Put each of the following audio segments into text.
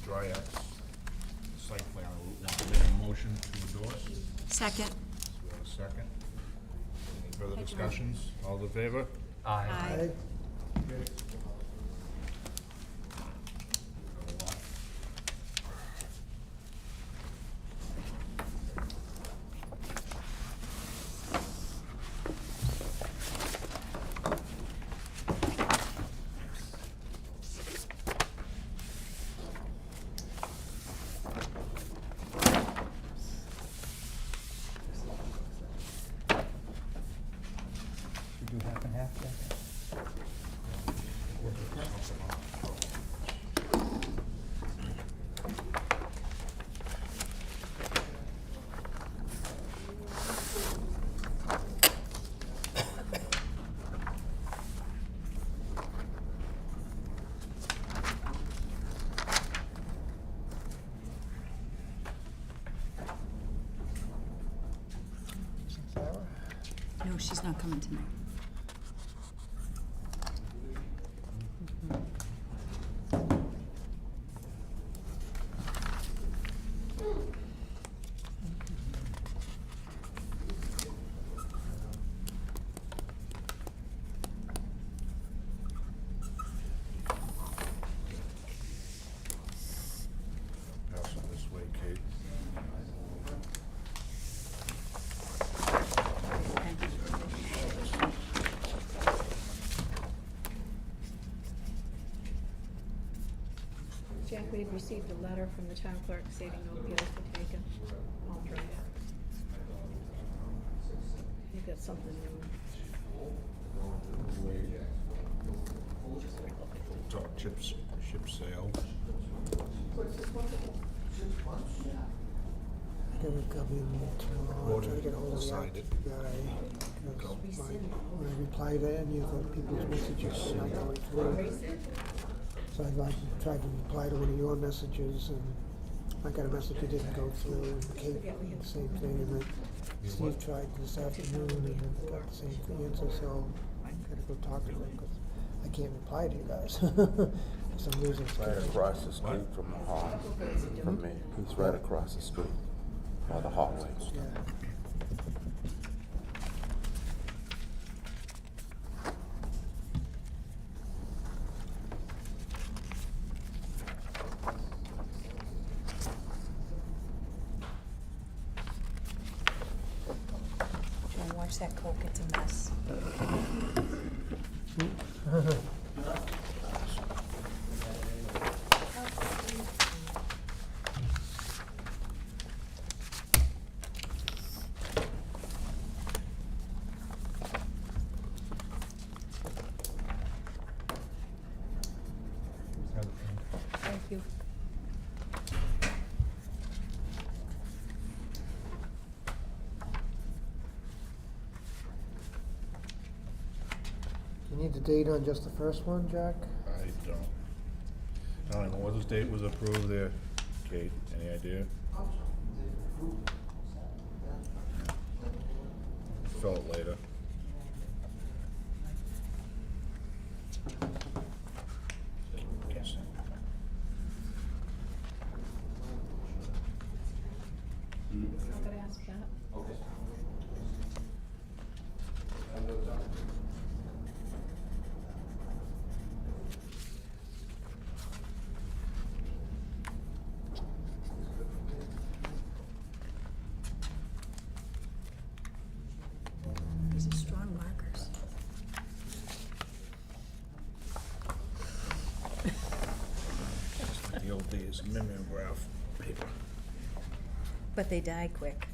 Dryax site plan on Route 1. Make a motion to endorse. Second. We have a second. Any further discussions? All in favor? Aye. Should do half and half, Jack? Sarah? No, she's not coming tonight. Pass it this way, Kate. Jack, we've received a letter from the town clerk stating no appeals were taken. All right. You got something new. Talk chips, ship sale. I gotta come in tomorrow, try to get a hold of Signed that it. guy. Because when I reply to any of the people's messages, not going through. So I'd like to try to reply to one of your messages, and I got a message that didn't go through, and Kate, the same thing, and then Steve tried this afternoon, and got the same answer, so I gotta go talk to him, because I can't reply to you guys. For some reason, it's Right getting- across the street from the hall, from me. He's right across the street, by the hallway. yeah. Try and watch that Coke, it's a mess. Thank you. You need the date on just the first one, Jack? I don't know what this date was approved there, Kate, any idea? Fill it later. Guessing. I'm gonna ask that. These are strong markers. Just like the old days, mimeograph paper. But they die quick.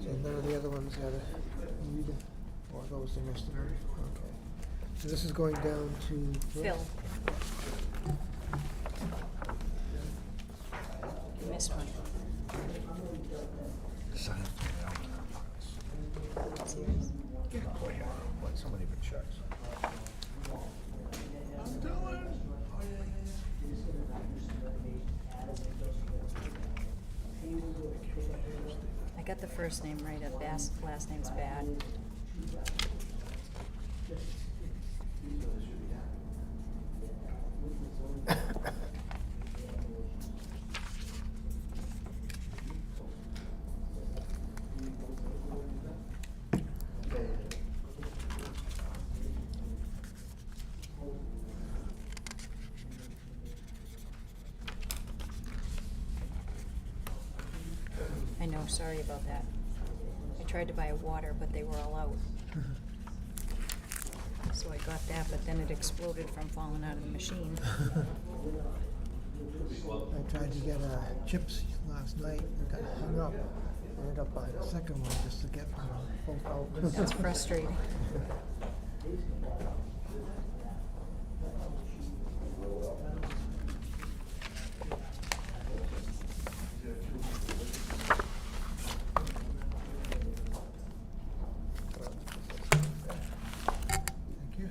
So none of the other ones had a read, or those they missed it. Okay. So this is going down to Phil. You missed one. Sign it for me, Serious? Yeah, boy, yeah, but somebody even checks. got the first name right, last name's bad. I know, sorry about that. I tried to buy a water, but they were all out. So I got that, but then it exploded from falling out of the machine. I tried to get chips last night and got hung up. Ended up buying a second one just to get them both out. That's frustrating. Thank you.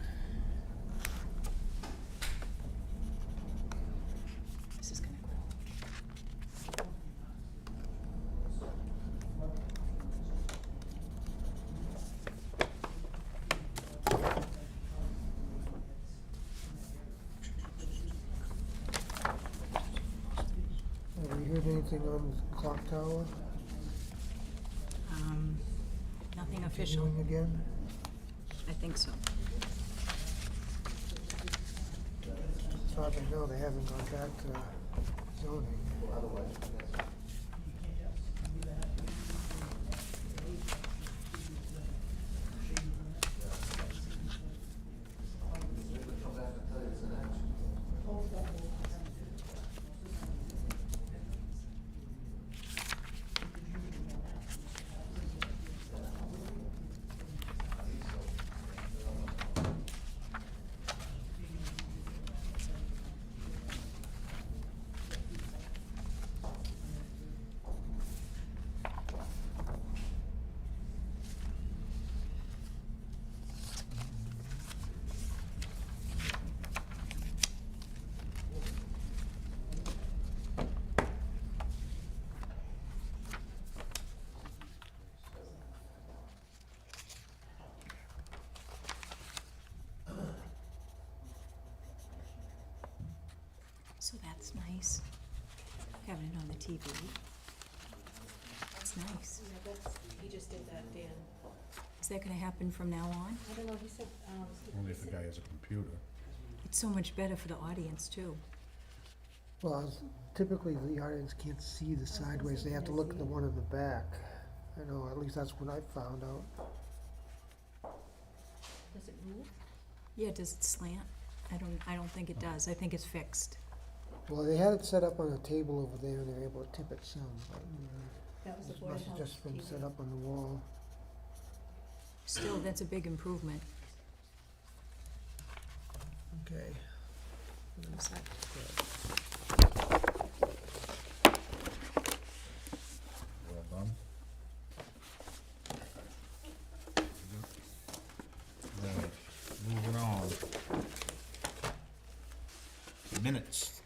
This is gonna grow. Have you heard anything on the clock tower? Nothing official. Doing again? I think so. As far as I know, they haven't gone back to zoning. So that's nice. Having it on the TV. That's nice. Yeah, that's, he just did that, Dan. Is that gonna happen from now on? I don't know, he said, Only if the guy has a computer. It's so much better for the audience too. Well, typically the audience can't see the sideways. They have to look at the one in the back. I know, at least that's what I found out. does it move? Yeah, does it slant? I don't think it does. I think it's fixed. Well, they had it set up on a table over there and they were able to tip it some, but That was the it Board of must have Health just been TV. set up on the wall. Still, that's a big improvement. Okay. I'm sorry. Well done. Right, moving on. Minutes.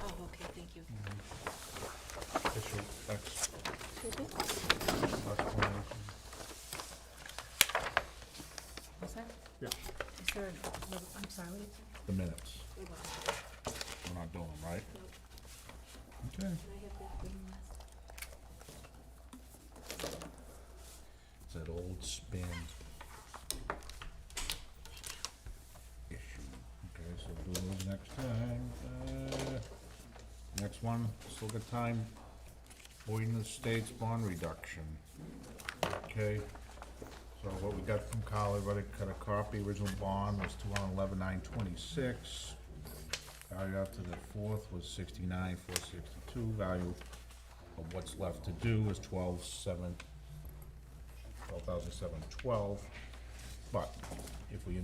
Oh, okay, thank you. Official, that's, What's that? Yeah. Is there, I'm sorry, what did the minutes. you We're not doing them, right? Nope. Okay. Can I have that green list? It's that old spin issue. Okay, so we'll do those next time. Next one, still got time. Boyden Estates bond reduction. Okay, so what we got from Kyle, everybody got a copy. Original bond was $211,926. Value after the fourth was $69,462. Value of what's left to do is $12,712. But if we do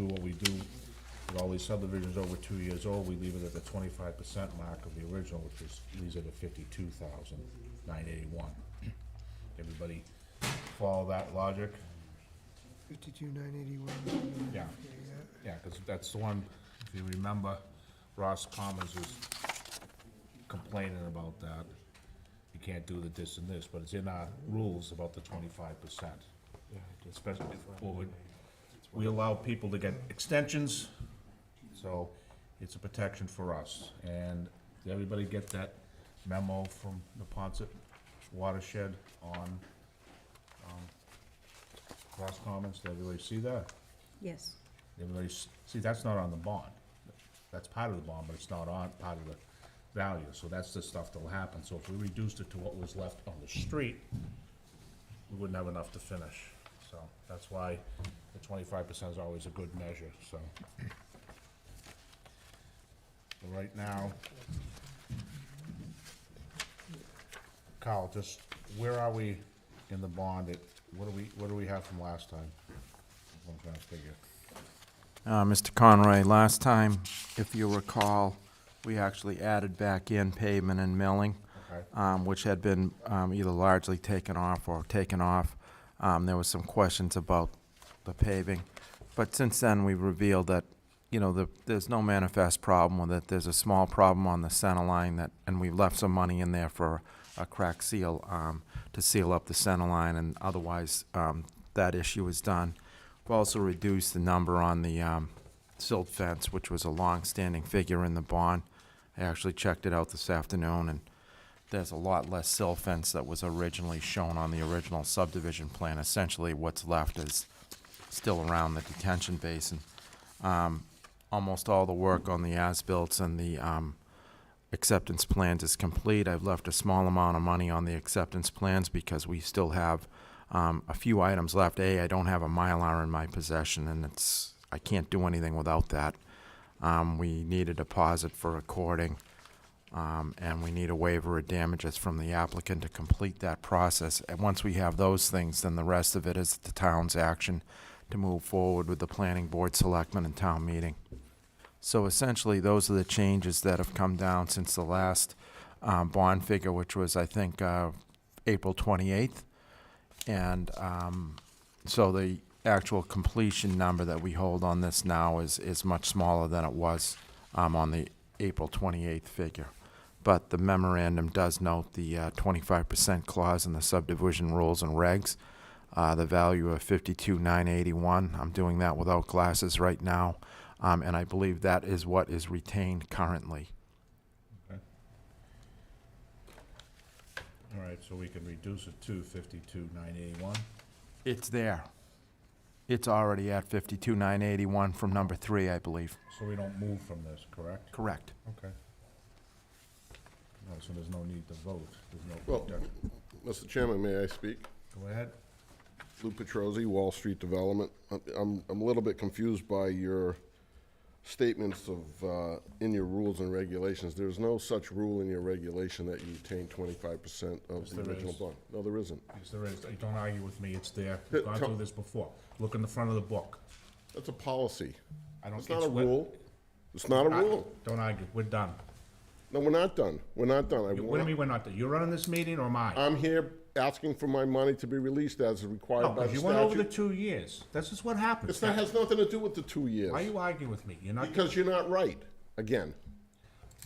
what we do with all these subdivisions over 2 years old, we leave it at the 25% mark of the original, which is, leaves it at $52,981. Everybody follow that logic? 52,981. Yeah. Yeah, because that's the one, if you remember, Ross Commons is complaining about that. You can't do the this and this, but it's in our rules about the 25%. Especially, we allow people to get extensions, so it's a protection for us. And did everybody get that memo from the Ponset watershed on, Cross Commons? Did everybody see that? Yes. Everybody, see, that's not on the bond. That's part of the bond, but it's not on, part of the value, so that's the stuff that'll happen. So if we reduced it to what was left on the street, we wouldn't have enough to finish. So that's why the 25% is always a good measure, so. So right now, Carl, just, where are we in the bond? What do we have from last time? I'm trying to figure. Mr. Conroy, last time, if you recall, we actually added back in pavement and milling, Okay. which had been either largely taken off or taken off. There was some questions about the paving. But since then, we've revealed that, there's no manifest problem with it. There's a small problem on the center line and we've left some money in there for a crack seal to seal up the center line, and otherwise, that issue is done. We've also reduced the number on the silt fence, which was a long-standing figure in the bond. I actually checked it out this afternoon, and there's a lot less silt fence that was originally shown on the original subdivision plan. Essentially, what's left is still around the detention basin. Almost all the work on the as-built and the acceptance plans is complete. I've left a small amount of money on the acceptance plans because we still have a few items left. I don't have a Mylar in my possession, and I can't do anything without that. We need a deposit for recording, and we need a waiver of damages from the applicant to complete that process. And once we have those things, then the rest of it is the town's action to move forward with the planning board, selectmen, and town meeting. So essentially, those are the changes that have come down since the last bond figure, which was, I think, April 28th. And so the actual completion number that we hold on this now is much smaller than it was on the April 28th figure. But the memorandum does note the 25% clause in the subdivision rules and regs, the value of $52,981. I'm doing that without glasses right now, and I believe that is what is retained currently. All right, so we can reduce it to 52,981. It's there. It's already at 52,981 from number 3, I believe. So we don't move from this, correct? Correct. Okay. No, so there's no need to vote. There's no. Well, Mr. Chairman, may I speak? Go ahead. Lou Petrosi, Wall Street Development. I'm a little bit confused by your statements of, in your rules and regulations. There's no such rule in your regulation that you retain 25% of Yes, the there original is. bond. No, there isn't. Yes, there is. Don't argue with me. It's there. We've gone through this before. Look in the front of the book. That's a policy. I don't. It's not a what- rule. It's not a rule. Don't argue. We're done. No, we're not done. We're not done. What do you mean we're not done? You're running this meeting or am I? I'm here asking for my money to be released as required No, by the because you went over the statute. 2 years. This is what happens. That has nothing to do with the 2 years. Why are you arguing with me? You're not. Because you're not right, again.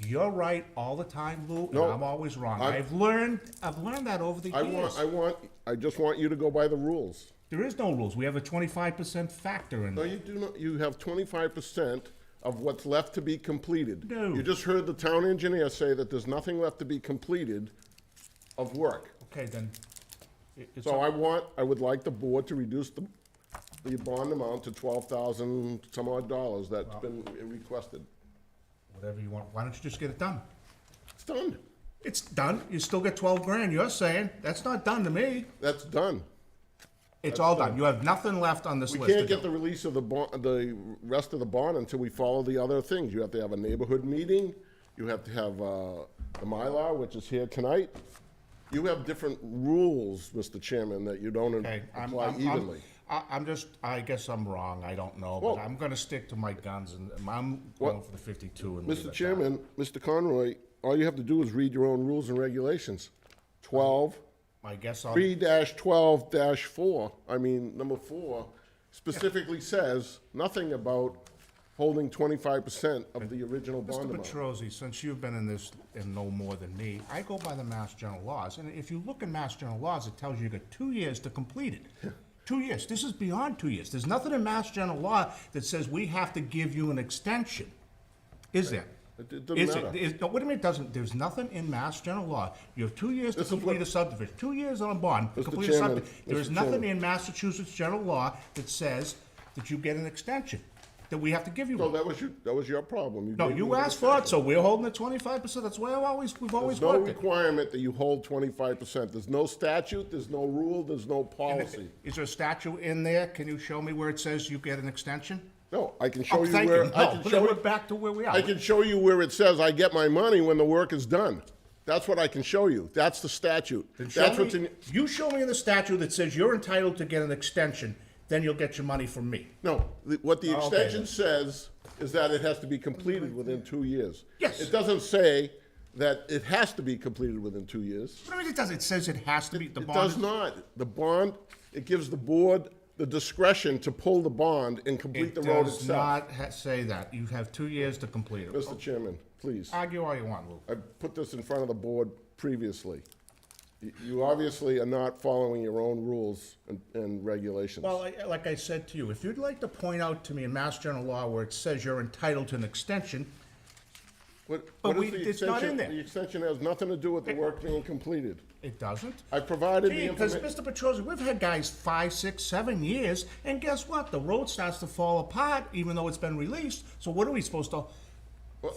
You're right all the time, Lou, and No, I'm always wrong. I- I've learned that over the years. I just want you to go by the rules. There is no rules. We have a 25% factor in No, there. you do not, you have 25% of what's left to be completed. No. You just heard the town engineer say that there's nothing left to be completed of work. Okay, then. It's So I would like the board to reduce the bond amount to $12,000 some odd dollars that's been requested. whatever you want. Why don't you just get it done? It's done. It's done. You still get 12 grand. You're saying that's not done to me. That's done. It's all done. You have nothing left on this We list. can't to get do. the release of the bond, the rest of the bond until we follow the other things. You have to have a neighborhood meeting. You have to have, the Mylar, which is here tonight. You have different rules, Mr. Chairman, that you don't Okay, apply evenly. I guess I'm wrong. I don't know, Well- but I'm gonna stick to my guns and I'm going for the 52 and leave it Mr. at Chairman, Mr. Conroy, all you have to do is read your own rules and regulations. 12, that. I guess I'll. 3-12-4, I mean, number 4, specifically says nothing about holding 25% of the original bond Mr. amount. Petrosi, since you've been in this and know more than me, I go by the Mass General laws, and if you look in Mass General laws, it tells you got 2 years to complete it. 2 years. This is beyond 2 years. There's nothing in Mass General law that says we have to give you an extension. Is there? It doesn't Is matter. no, what do you mean it doesn't? There's nothing in Mass General law. You have 2 years to This is complete what- a subdivision, 2 years on a bond to Mr. complete a Chairman, subdivision. There is Mr. nothing Chairman. in Massachusetts general law that says that you get an extension, that we have to give you So one. that was your problem. No, gave you me an asked for it, extension. so we're holding it 25%. That's why we've always There's no worked it. requirement that you hold 25%. There's no statute, there's no rule, there's no policy. Is there a statute in there? Can you show me where it says you get an extension? No, I can show Oh, you thank where, you. I No, can then show we're you, back to where we are. I can show you where it says I get my money when the work is done. That's what I can show you. That's the statute. Then show That's me- what's in, You show me in the statute that says you're entitled to get an extension, then you'll get your money from me. no, what the Oh, okay, extension then. says is that it has to be completed within 2 years. Yes. It doesn't say that it has to be completed within 2 years. What do you mean it does? It says it has to be, the It bond. does not. The bond, it gives the board the discretion to pull the bond and complete It the road does itself. not say that. You have 2 years to complete it. Mr. Chairman, please. Argue all you want, Lou. I put this in front of the board previously. You obviously are not following your own rules and regulations. Well, like I said to you, if you'd like to point out to me in Mass General Law where it says you're entitled to an extension, What but is the it's not in extension? there. The extension has nothing to do with the work being completed. it doesn't. I provided the Because, information. Mr. Petrosi, we've had guys 5, 6, 7 years, and guess what? The road starts to fall apart, even though it's been released. So what are we supposed to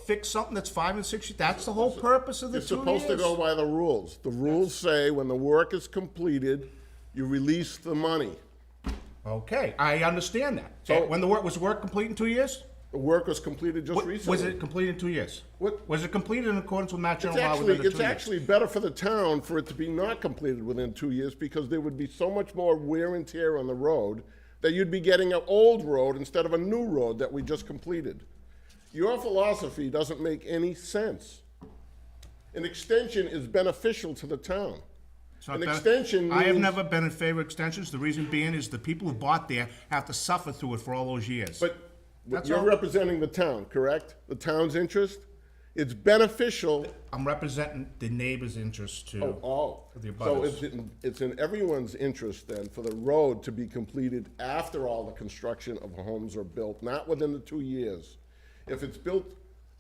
fix something that's 5 and 6 years? That's the whole purpose of the You're 2 years. supposed to go by the rules. The rules say when the work is completed, you release the money. Okay, I understand that. So- When was the work complete in 2 years? The work was completed just recently. Was it completed in 2 years? What- Was it completed in accordance with Mass It's General Law actually, within the 2 it's years? actually better for the town for it to be not completed within 2 years because there would be so much more wear and tear on the road that you'd be getting an old road instead of a new road that we just completed. Your philosophy doesn't make any sense. An extension is beneficial to the town. It's not An that- extension I have means- never been in favor of extensions. The reason being is the people who bought there have to suffer through it for all those years. But That's you're all. representing the town, correct? The town's interest? It's beneficial. I'm representing the neighbor's interest too. Oh, The so abutters. it's in everyone's interest then for the road to be completed after all the construction of homes are built, not within the 2 years. If it's built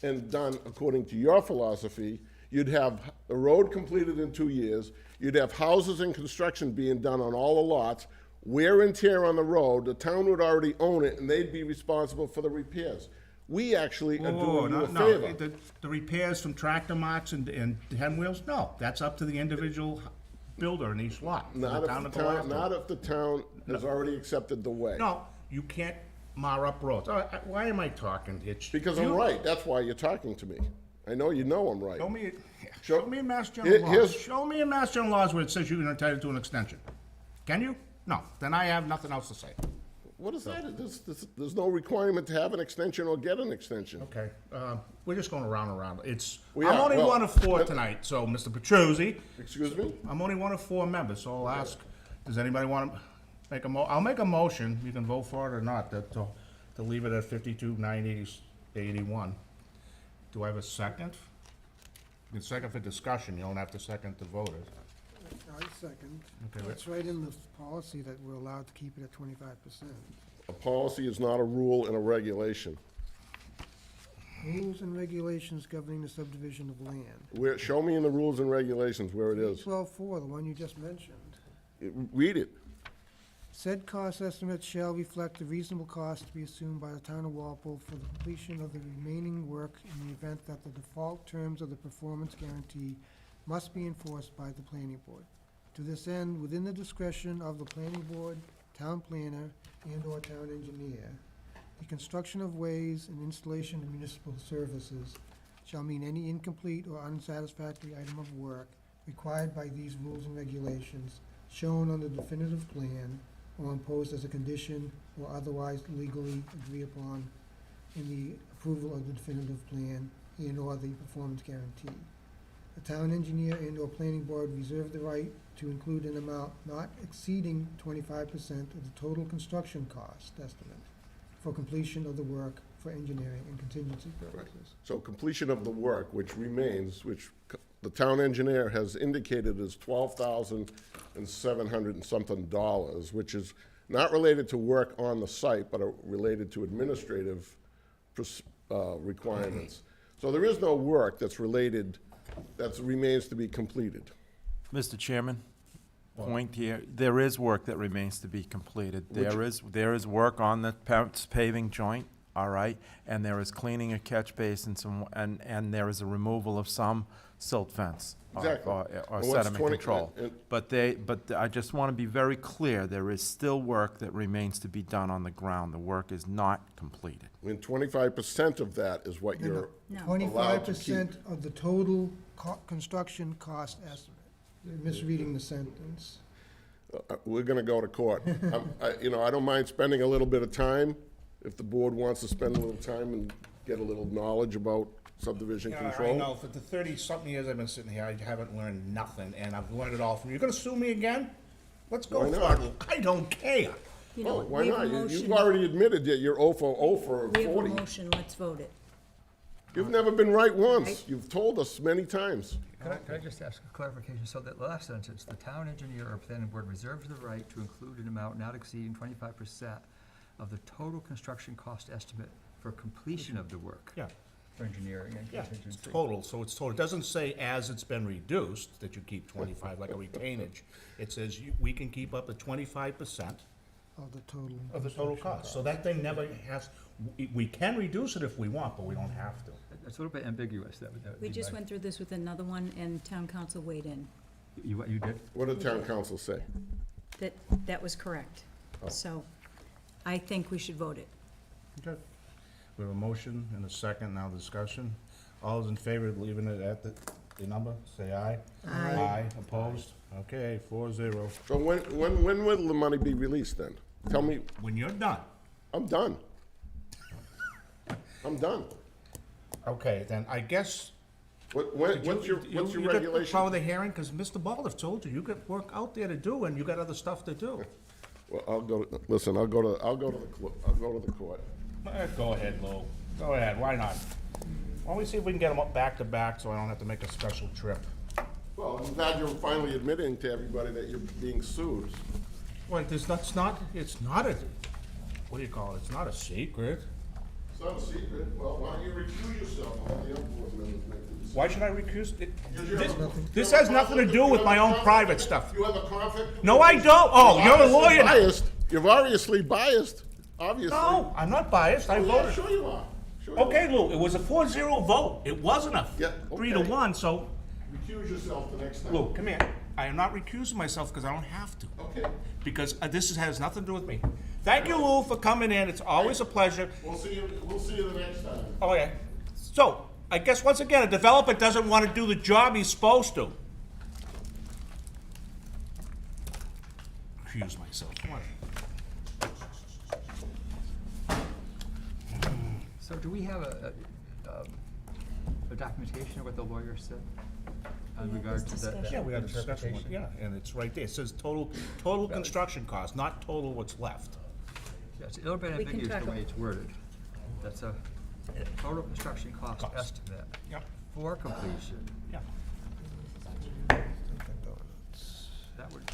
and done according to your philosophy, you'd have the road completed in 2 years, you'd have houses and construction being done on all the lots, wear and tear on the road, the town would already own it, and they'd be responsible for the repairs. We actually are doing you a favor. The repairs from tractor marks and hand wheels, no, that's up to the individual builder in each lot. for Not the town if to the go town, after. not if the town has already accepted the way. No, you can't mar up roads. Why am I talking? Because I'm right, that's why you're talking to me. I know you know I'm right. Show me in Mass General laws. Here's- Show me in Mass General laws where it says you're entitled to an extension. Can you? No, then I have nothing else to say. What is that? There's no requirement to have an extension or get an extension. Okay, we're just going around and around. We I'm are, only well, one of 4 but- tonight, so Mr. Petruzzi, Excuse me? I'm only one of 4 members, so I'll ask, does anybody want to make I'll make a motion, you can vote for it or not, to leave it at 52,980,81. Do I have a second? You can second for discussion, you don't have to second to vote it. I second. Okay, It's right in the policy that we're allowed to keep it at 25%. A policy is not a rule and a regulation. Rules and regulations governing the subdivision of land. Show me in the rules and regulations where it is. 12.4, the one you just mentioned. Read it. Said cost estimates shall reflect the reasonable cost to be assumed by the town of Walpole for the completion of the remaining work in the event that the default terms of the performance guarantee must be enforced by the planning board. To this end, within the discretion of the planning board, town planner, and/or town engineer, the construction of ways and installation of municipal services shall mean any incomplete or unsatisfactory item of work required by these rules and regulations shown on the definitive plan or imposed as a condition or otherwise legally agreed upon in the approval of the definitive plan and/or the performance guarantee. The town engineer and/or planning board reserve the right to include an amount not exceeding 25% of the total construction cost estimate for completion of the work for engineering and contingency purposes. So completion of the work, which remains, which the town engineer has indicated is $12,700 and something dollars, which is not related to work on the site, but related to administrative requirements. So there is no work that's related, that remains to be completed. Mr. Chairman, point here, there is work that remains to be completed. There is work on the paving joint, all right? And there is cleaning a catch basin, and there is a removal of some silt fence. Exactly. Or And what's sediment 20 control. and- But I just want to be very clear, there is still work that remains to be done on the ground. The work is not completed. And 25% of that is what you're, No. 25% of the total construction cost estimate. You're misreading the sentence. we're gonna go to court. I don't mind spending a little bit of time, if the board wants to spend a little time and get a little knowledge about subdivision Yeah, control. I know, for the 30-something years I've been sitting here, I haven't learned nothing, and I've learned it all from you. You're gonna sue me again? Let's go Why for not? it. I don't care. You know, Oh, why we have not? a You've motion. already admitted that you're 0 for We have a 40. motion, let's vote it. You've never been right once. Right. You've told us many times. Can I just ask a clarification? So that last sentence, the town engineer or planning board reserves the right to include an amount not exceeding 25% of the total construction cost estimate for completion of the work. Yeah. For engineering and Yeah, it's contingency. total, so it's total. It doesn't say as it's been reduced, that you keep 25, like a retainage. It says we can keep up to 25% Of the total. of the total cost. So that thing never has, we can reduce it if we want, but we don't have to. It's a little bit ambiguous, that would We be just my- went through this with another one, and town council weighed in. You did? What did town council say? That was correct. Oh. So I think we should vote it. Okay. We have a motion and a second, now discussion. All those in favor of leaving it at the number, say aye. Aye. Aye, opposed? Okay, 4-0. So when will the money be released then? Tell me, When you're done. I'm done. I'm done. Okay, then I guess. What's your You got to regulation? follow the hearing, because Mr. Baldwin told you, you got work out there to do, and you got other stuff to do. Well, I'll go to the court. Go ahead, Lou. Go ahead, why not? Why don't we see if we can get them up back to back, so I don't have to make a special trip? Well, I'm glad you're finally admitting to everybody that you're being sued. Well, it's not a, what do you call it? It's not a secret. It's not a secret. Well, why don't you recuse yourself on the enforcement? Why should I recuse it? Because you have a- This has nothing to do with my own private stuff. You have a conflict? No, I don't. Oh, you're a Obviously lawyer. biased. You're obviously biased, obviously. No, I'm not biased. I Oh, yeah, voted. sure you are. Sure you Okay, are. Lou, it was a 4-0 vote. It wasn't a Yeah, 3-1, so, Recuse yourself the next time. Lou, come here. I am not recusing myself because I don't have to. Okay. Because has nothing to do with me. Thank you, Lou, for coming in. It's always a pleasure. We'll see you the next time. Oh, yeah. So, I guess once again, a developer doesn't want to do the job he's supposed to. Excuse myself. Come on. So do we have a documentation of what the lawyer said? In We had regard this to that? discussion. Yeah, we had a discussion, interpretation? yeah, and it's right there. It says total construction cost, not total what's left. Yeah, it's a little bit We can ambiguous talk the way about- it's worded. That's a total construction cost Cost. estimate Yep, for completion. yeah. That would,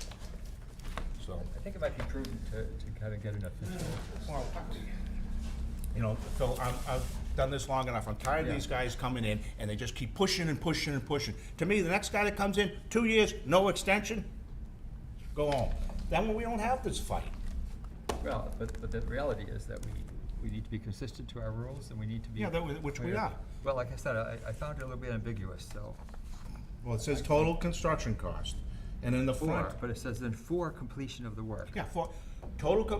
So, I think it might be prudent to kind of get an official. well, you know, Phil, I've done this long enough. I'm tired of Yeah. these guys coming in, and they just keep pushing and pushing and pushing. To me, the next guy that comes in, 2 years, no extension, go home. Then we don't have this fight. Well, but the reality is that we need to be consistent to our rules, and we need to be. Yeah, which we clear. are. Well, like I said, I found it a little bit ambiguous, so. Well, it says total construction cost, and in the front. But it says then for completion of the work. Yeah,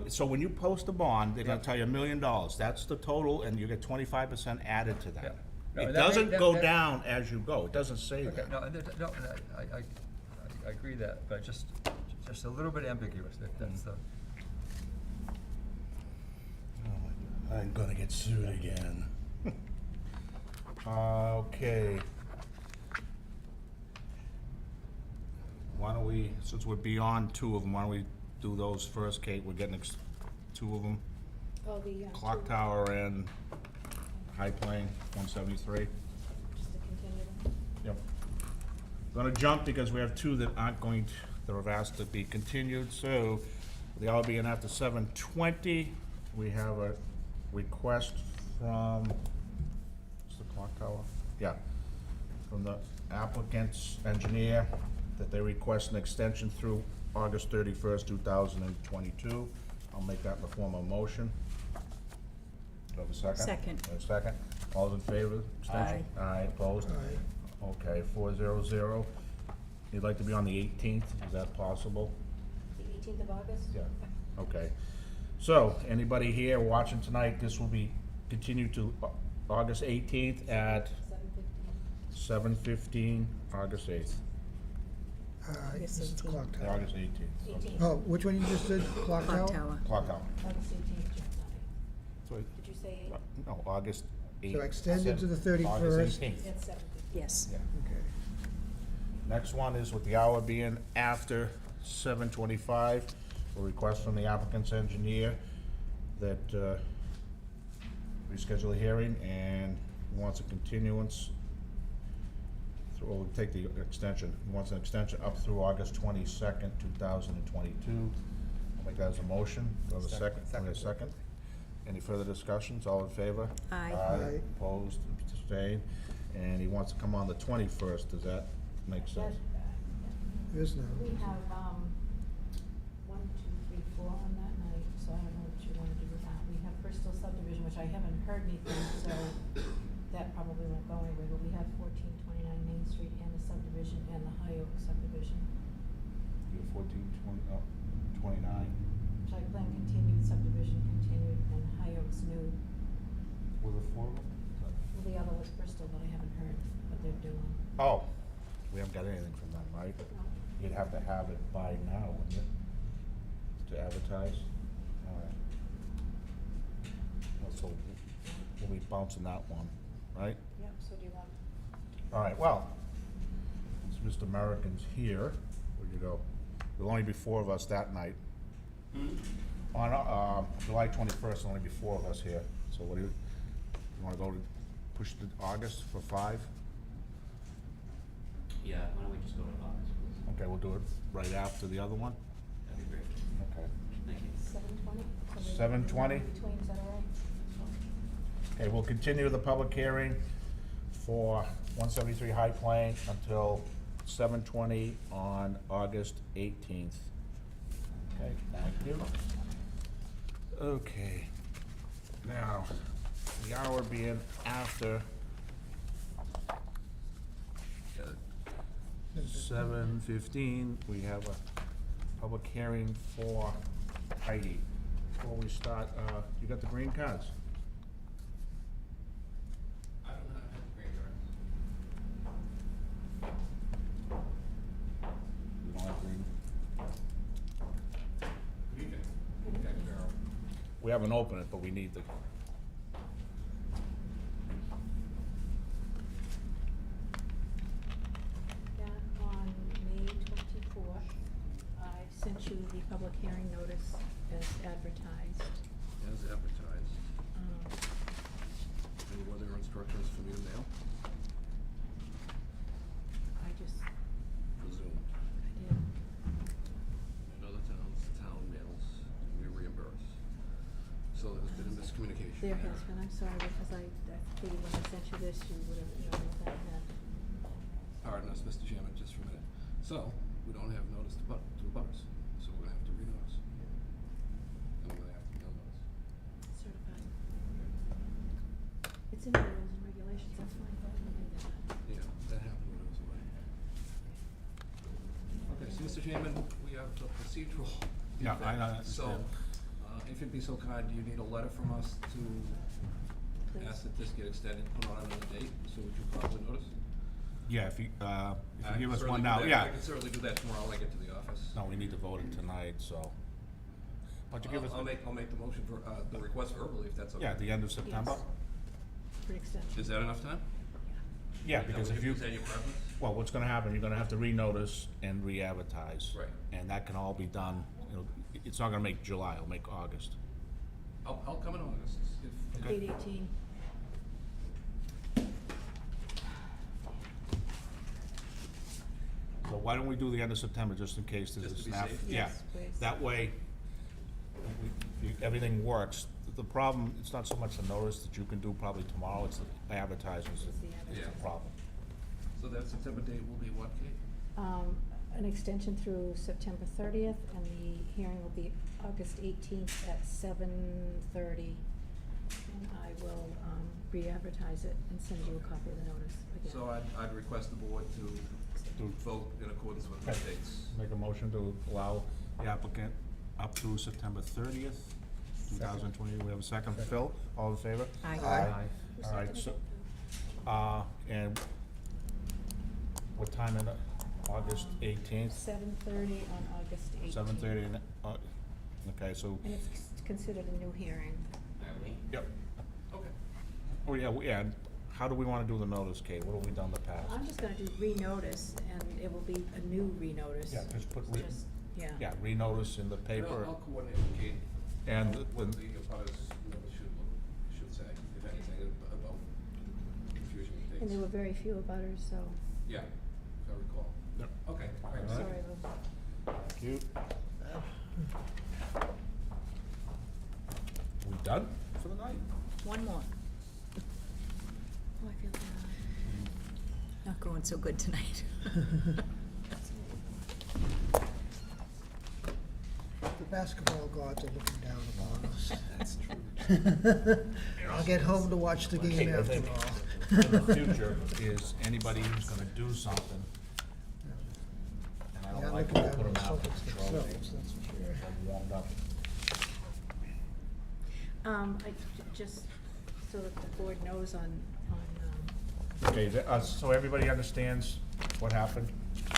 so when you post a bond, they're gonna tell you $1 million. That's the total, and you get 25% added to Yeah. that. No, It that doesn't may- go that- down as you go. It doesn't say Okay, that. no, and I agree that, but just a little bit ambiguous, that's the. I'm gonna get sued again. Okay. Why don't we, since we're beyond 2 of them, why don't we do those first, Kate? We're getting 2 of them. Oh, the, Clock two- Tower and High Plain, 173. just to continue them. Yep. Gonna jump because we have two that aren't going to, that have asked to be continued, so the hour being after 7:20, we have a request from, what's the Clock Tower? Yeah, from the applicant's engineer, that they request an extension through August 31st, 2022. I'll make that in the form of a motion. Do I have a second? Second. A second. All those in favor of extension? Aye, opposed? Aye. Okay, 400. You'd like to be on the 18th, is that possible? The 18th of August? Yeah. Okay. So, anybody here watching tonight, this will be continued to August 18th at 7:15. 7:15, August 8th. This is the clock tower. August 18th. 18th. Oh, which one you just did? Clock tower? Clock Tower. Clock out. August 18th, Jeff. So, Did you say 8? no, August 8th. So extended to the August 31st. 18th. It's 7:15. Yes. Yeah. Okay. Next one is with the hour being after 7:25, a request from the applicant's engineer that we schedule a hearing and he wants a continuance. So we'll take the extension. He wants an extension up through August 22nd, 2022. I'll make that as a motion. Do I have a second? Do I have a second? Any further discussions? All in favor? Aye. Aye. Opposed, abstained, and he wants to come on the 21st. Does that make sense? There's no. We have, 1, 2, 3, 4 on that night, so I don't know what you wanna do with that. We have Bristol subdivision, which I haven't heard anything, so that probably won't go anywhere, but we have 1429 Main Street and the subdivision and the High Oak subdivision. You have 14, 20, 29. Site plan continued, subdivision continued, and High Oak's new. Were there four of them? Well, the other was Bristol, but I haven't heard what they're doing. Oh, we haven't got anything from them, right? No. You'd have to have it by now, wouldn't you? To advertise? All right. Well, so we'll be bouncing that one, right? Yep, so do you want? All right, well, since Mr. American's here, where'd you go? There'll only be four of us that night. On, July 21st, there'll only be four of us here, so what do you wanna go to, push to August for 5? Yeah, why don't we just go to August, please? Okay, we'll do it right after the other one? That'd be great. Okay. Thank you. 7:20? 7:20? Between, is that all right? Okay, we'll continue the public hearing for 173 High Plain until 7:20 on August 18th. Okay, thank you. Okay, now, the hour being after 7:15, we have a public hearing for Heidi. Before we start, you got the green cards? I don't have green cards. You don't have green? Good evening. Jack Sparrow. We haven't opened it, but we need the, Back on May 24th, I sent you the public hearing notice as advertised. As advertised, Um, and were there instructions for me to mail? I just, Presumed. I did. In other towns, town mails, we reimburse. So there's been a miscommunication. There has been, I'm sorry, because I figured when I sent you this, you would have known what that meant. Pardon us, Mr. Chairman, just for a minute. So, we don't have notice to butters, so we're gonna have to renotice. And we're gonna have to mail notice. Certified. It's in the rules and regulations, that's fine, I can do that. Yeah, that happened when I was away. Okay, so Mr. Chairman, we have the procedural. Yeah, I defect. So, understand. if you'd be so kind, do you need a letter from us to Please. ask that this get extended, put on another date, so would you probably notice? yeah, if you I give can us certainly one do now, that. yeah. I can certainly do that tomorrow when I get to the office. No, we need to vote it tonight, so. Why don't you give us, I'll make the motion for, the request verbally, if that's okay. yeah, at the end of September? For extension. Is that enough time? Yeah, Is that because what if you, Is that your preference? well, what's gonna happen, you're gonna have to renotice and re-advertise. Right. And that can all be done, you know, it's not gonna make July, it'll make August. I'll come in August if. 8/18. So why don't we do the end of September, just in case there's a Just to be snap? safe? Yeah, Yes, please. that way, everything works. The problem, it's not so much the notice that you can do probably tomorrow, it's the advertisers It's the that's the advertising. problem. So that September date will be what, Kate? An extension through September 30th, and the hearing will be August 18th at 7:30. And I will re-advertise it and send you a copy of the notice again. So I'd request the board to vote in accordance with the Okay. dates. Make a motion to allow the applicant up through September 30th, 2020. We have a second. Phil, all in favor? Aye. Aye. All right, so, and what time in August 18th? 7:30 on August 18th. 7:30, okay, so, And it's considered a new hearing. yep. Okay. Oh, yeah, yeah, how do we wanna do the notice, Kate? What have we done in the past? I'm just gonna do renotice, and it will be a new renotice. Yeah, just put Just- yeah. Yeah, renotice in the And paper, I'll coordinate with Kate. and What the, the abutters, should say, if anything, about confusion and things. And there were very few abutters, so, Yeah, if I recall. Yep. Okay, all right. All right. sorry, Lou. thank you. We done for the night? One more. Oh, I feel not going so good tonight. The basketball gods are looking down upon us. That's true. I'll get home to watch the game I after think all. in the future is anybody who's gonna do something, and I Yeah, don't like looking to down put on them the out in Celtics trouble. themselves, that's for sure. I'm warmed up. Just so that the board knows on, Okay, so everybody understands what happened? I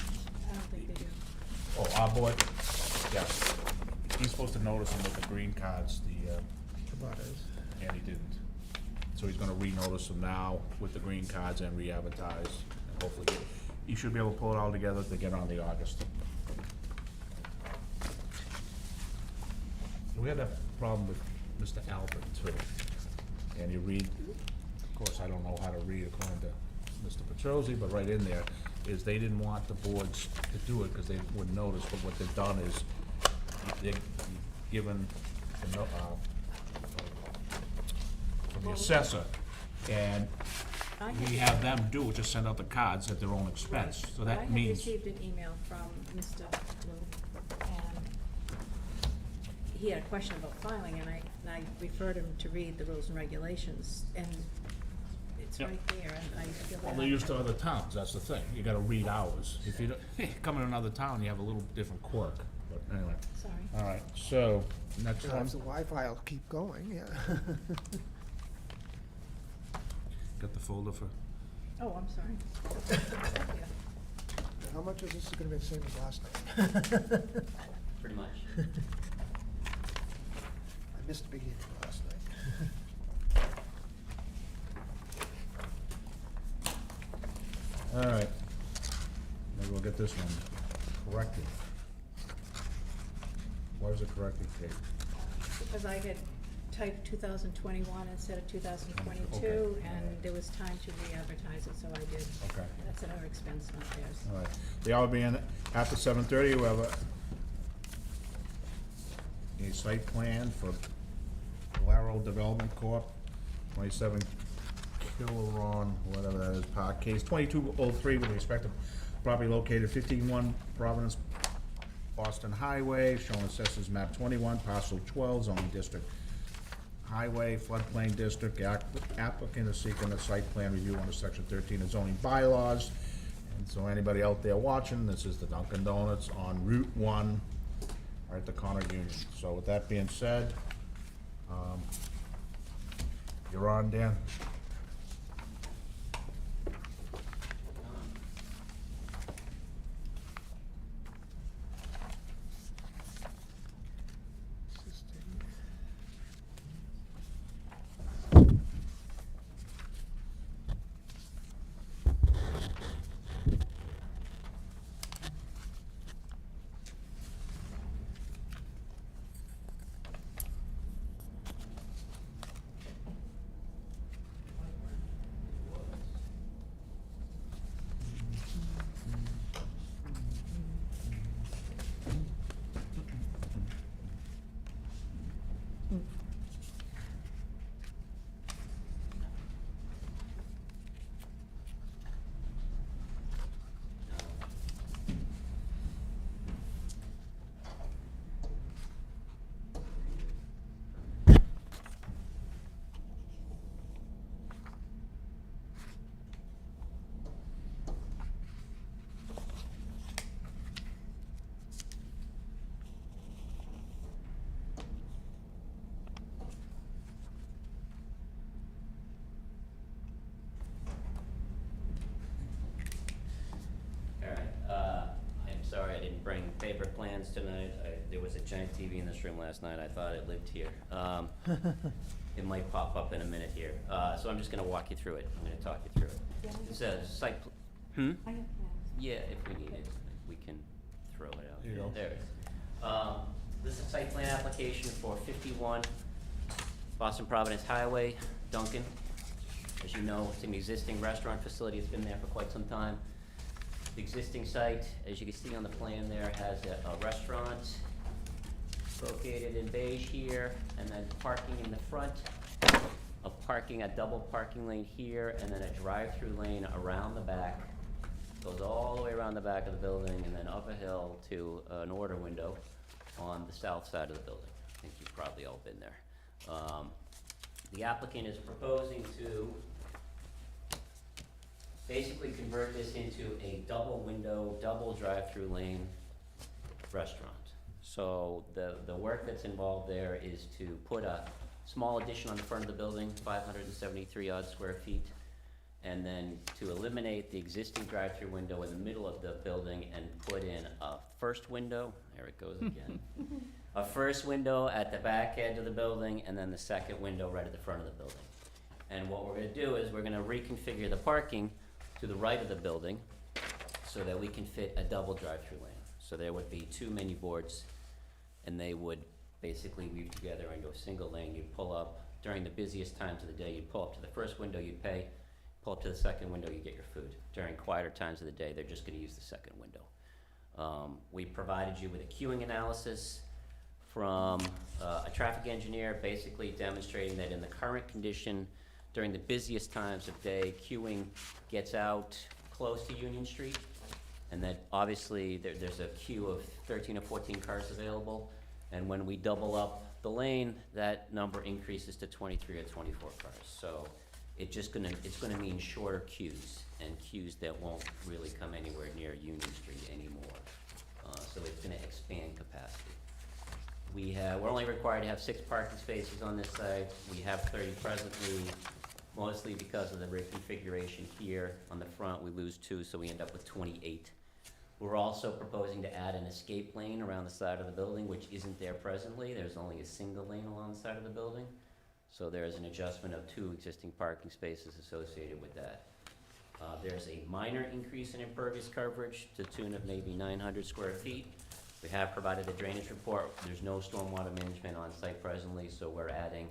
don't think they do. Oh, our board? Yes. He's supposed to notice them with the green cards, Abutters. and he didn't. So he's gonna re-notice them now with the green cards and re-advertise. And hopefully, you should be able to pull it all together to get on the August. We had a problem with Mr. Albert too. And you read, of course, I don't know how to read according to Mr. Petrosi, but right in there is they didn't want the boards to do it because they wouldn't notice, but what they've done is they've given the from the assessor, and I we have- have them do it, just send out the cards at their own expense, so that means. I have received an email from Mr. Blue, and he had a question about filing, and I referred him to read the rules and regulations, and it's Yep. right there, and I feel that. Well, they're used to other towns, that's the thing, you gotta read ours. If you don't, come in another town, you have a little different quirk, but anyway. Sorry. All right, so, next If one, the Wi-Fi will keep going, yeah. got the folder for, Oh, I'm sorry. Yeah. How much is this gonna be the same as last night? Pretty much. I missed the beginning last night. all right. Maybe we'll get this one corrected. Why is it corrected, Kate? Because I had typed 2021 instead of 2022, Okay. and there was time to re-advertise it, so I did. Okay. That's at our expense, not theirs. All right, the hour being after 7:30, we have a site plan for Valero Development Corp., 27 Killaron, whatever that is, Park, case 2203 with respect to property located 51 Providence Boston Highway, shown assessors map 21, parcel 12, zoning district. Highway, floodplain district, applicant is seeking a site plan review under section 13 of zoning bylaws. And so anybody out there watching, this is the Dunkin' Donuts on Route 1, right at the Connor Union. So with that being said, you're on, Dan. giant TV in this room last night. I thought it lived here. It might pop up in a minute here. So I'm just gonna walk you through it. I'm gonna talk you through it. It's a site, I have plans. yeah, if we need it, we can throw it out. Here you go. There it is. This is a site plan application for 51 Boston Providence Highway, Duncan. As you know, it's an existing restaurant facility. It's been there for quite some time. The existing site, as you can see on the plan there, has a restaurant located in beige here, and then parking in the front, a double parking lane here, and then a drive-through lane around the back. Goes all the way around the back of the building, and then up a hill to an order window on the south side of the building. I think you've probably all been there. The applicant is proposing to basically convert this into a double window, double drive-through lane restaurant. So the work that's involved there is to put a small addition on the front of the building, 573 odd square feet, and then to eliminate the existing drive-through window in the middle of the building and put in a first window, there it goes again, a first window at the back edge of the building, and then the second window right at the front of the building. And what we're gonna do is we're gonna reconfigure the parking to the right of the building so that we can fit a double drive-through lane. So there would be 2 menu boards, and they would basically weave together into a single lane. You'd pull up during the busiest times of the day, you'd pull up to the first window, you'd pay, pull up to the second window, you get your food. During quieter times of the day, they're just gonna use the second window. We provided you with a queuing analysis from a traffic engineer, basically demonstrating that in the current condition, during the busiest times of day, queuing gets out close to Union Street, and that obviously there's a queue of 13 or 14 cars available, and when we double up the lane, that number increases to 23 or 24 cars. So it's gonna mean shorter queues, and queues that won't really come anywhere near Union Street anymore. So it's gonna expand capacity. We're only required to have 6 parking spaces on this site. We have 30 presently, mostly because of the reconfiguration here. On the front, we lose 2, so we end up with 28. We're also proposing to add an escape lane around the side of the building, which isn't there presently. There's only a single lane along the side of the building. So there's an adjustment of 2 existing parking spaces associated with that. There's a minor increase in impervious coverage to the tune of maybe 900 square feet. We have provided a drainage report. There's no stormwater management on site presently, so we're adding,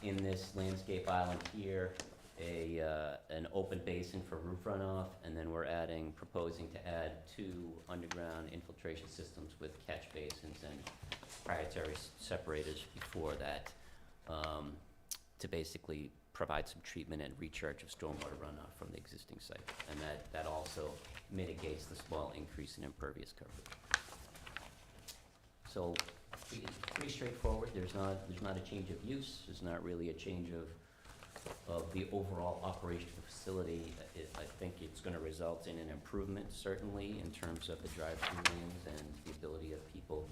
in this landscape island here, an open basin for roof runoff, and then we're proposing to add 2 underground infiltration systems with catch basins and proprietary separators before that, to basically provide some treatment and recharge of stormwater runoff from the existing site. And that also mitigates the small increase in impervious coverage. So, pretty straightforward. There's not a change of use. There's not really a change of the overall operation of the facility. I think it's gonna result in an improvement, certainly, in terms of the drive-through lanes and the ability of people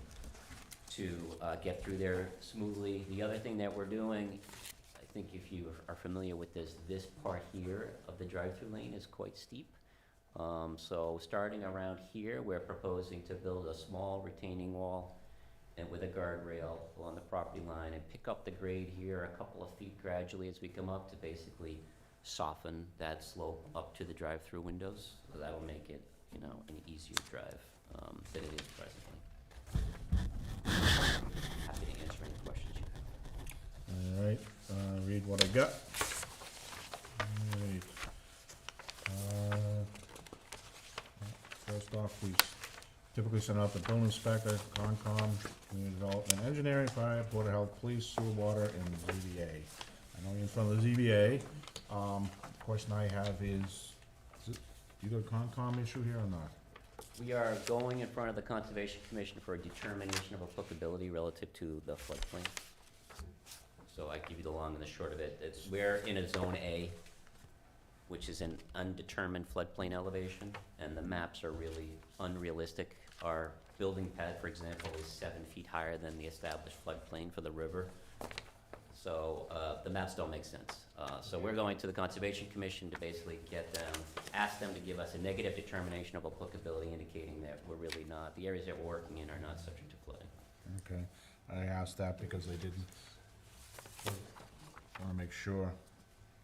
to get through there smoothly. The other thing that we're doing, I think if you are familiar with this part here of the drive-through lane is quite steep. So starting around here, we're proposing to build a small retaining wall and with a guardrail along the property line and pick up the grade here a couple of feet gradually as we come up to basically soften that slope up to the drive-through windows. So that'll make it, an easier drive than it is presently. Happy to answer any questions you have. All right, read what I got. All right. First off, we typically send out the building inspector, Concom, community development, engineering, fire, board of health, police, sewer, water, and ZBA. I know you're in front of the ZBA. Question I have is you got a Concom issue here or not? We are going in front of the Conservation Commission for a determination of applicability relative to the floodplain. So I give you the long and the short of it. We're in a Zone A, which is an undetermined floodplain elevation, and the maps are really unrealistic. Our building pad, for example, is 7 feet higher than the established floodplain for the river. So the maps don't make sense. So we're going to the Conservation Commission to basically ask them to give us a negative determination of applicability, indicating that we're really not, the areas that we're working in are not subject to flooding. okay? I asked that because they didn't. Wanna make sure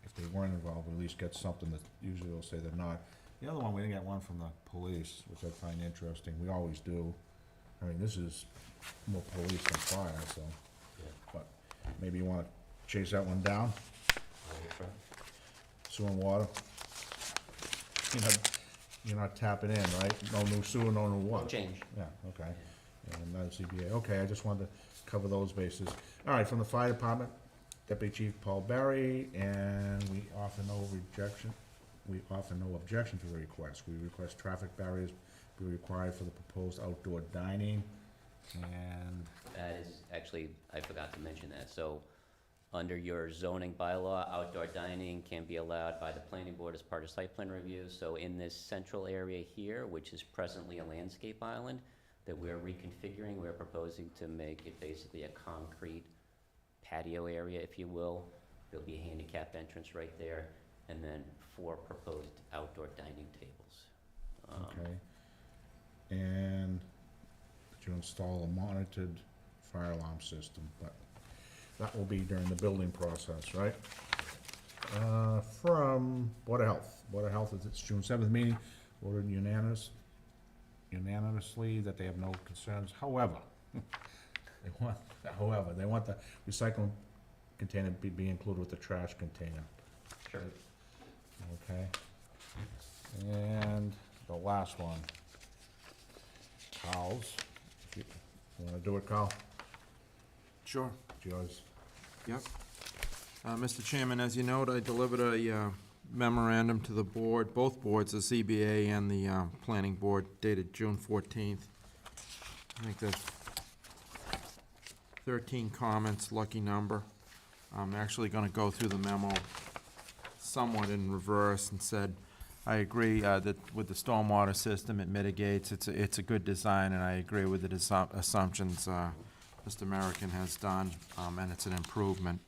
if they weren't involved, at least get something that usually they'll say they're not. The other one, we didn't get one from the police, which I find interesting. We always do. I mean, this is more police than fire, so, but maybe you wanna chase that one down? Sewer and water? You're not tapping in, right? No new sewer, no new water? No change. Yeah, okay. And not CBA. Okay, I just wanted to cover those bases. All right, from the fire department, Deputy Chief Paul Berry, and we offer no objection to the request. We request traffic barriers be required for the proposed outdoor dining, and That is, actually, I forgot to mention that. So, under your zoning bylaw, outdoor dining can be allowed by the planning board as part of site plan review. So in this central area here, which is presently a landscape island, that we're reconfiguring, we're proposing to make it basically a concrete patio area, if you will. There'll be a handicap entrance right there, and then 4 proposed outdoor dining tables. okay. And that you install a monitored fire alarm system, but that will be during the building process, right? From Board of Health. Board of Health is its June 7th meeting, voted unanimously that they have no concerns. However, they want the recycling container be included with the trash container. Sure. Okay. And the last one. Carl's. You wanna do it, Carl? Sure. It's yours. Yep. Mr. Chairman, as you note, I delivered a memorandum to the board, both boards, the CBA and the planning board, dated June 14th. I think there's 13 comments, lucky number. I'm actually gonna go through the memo somewhat in reverse and said, I agree that with the stormwater system, it mitigates, it's a good design, and I agree with the assumptions Mr. American has done, and it's an improvement.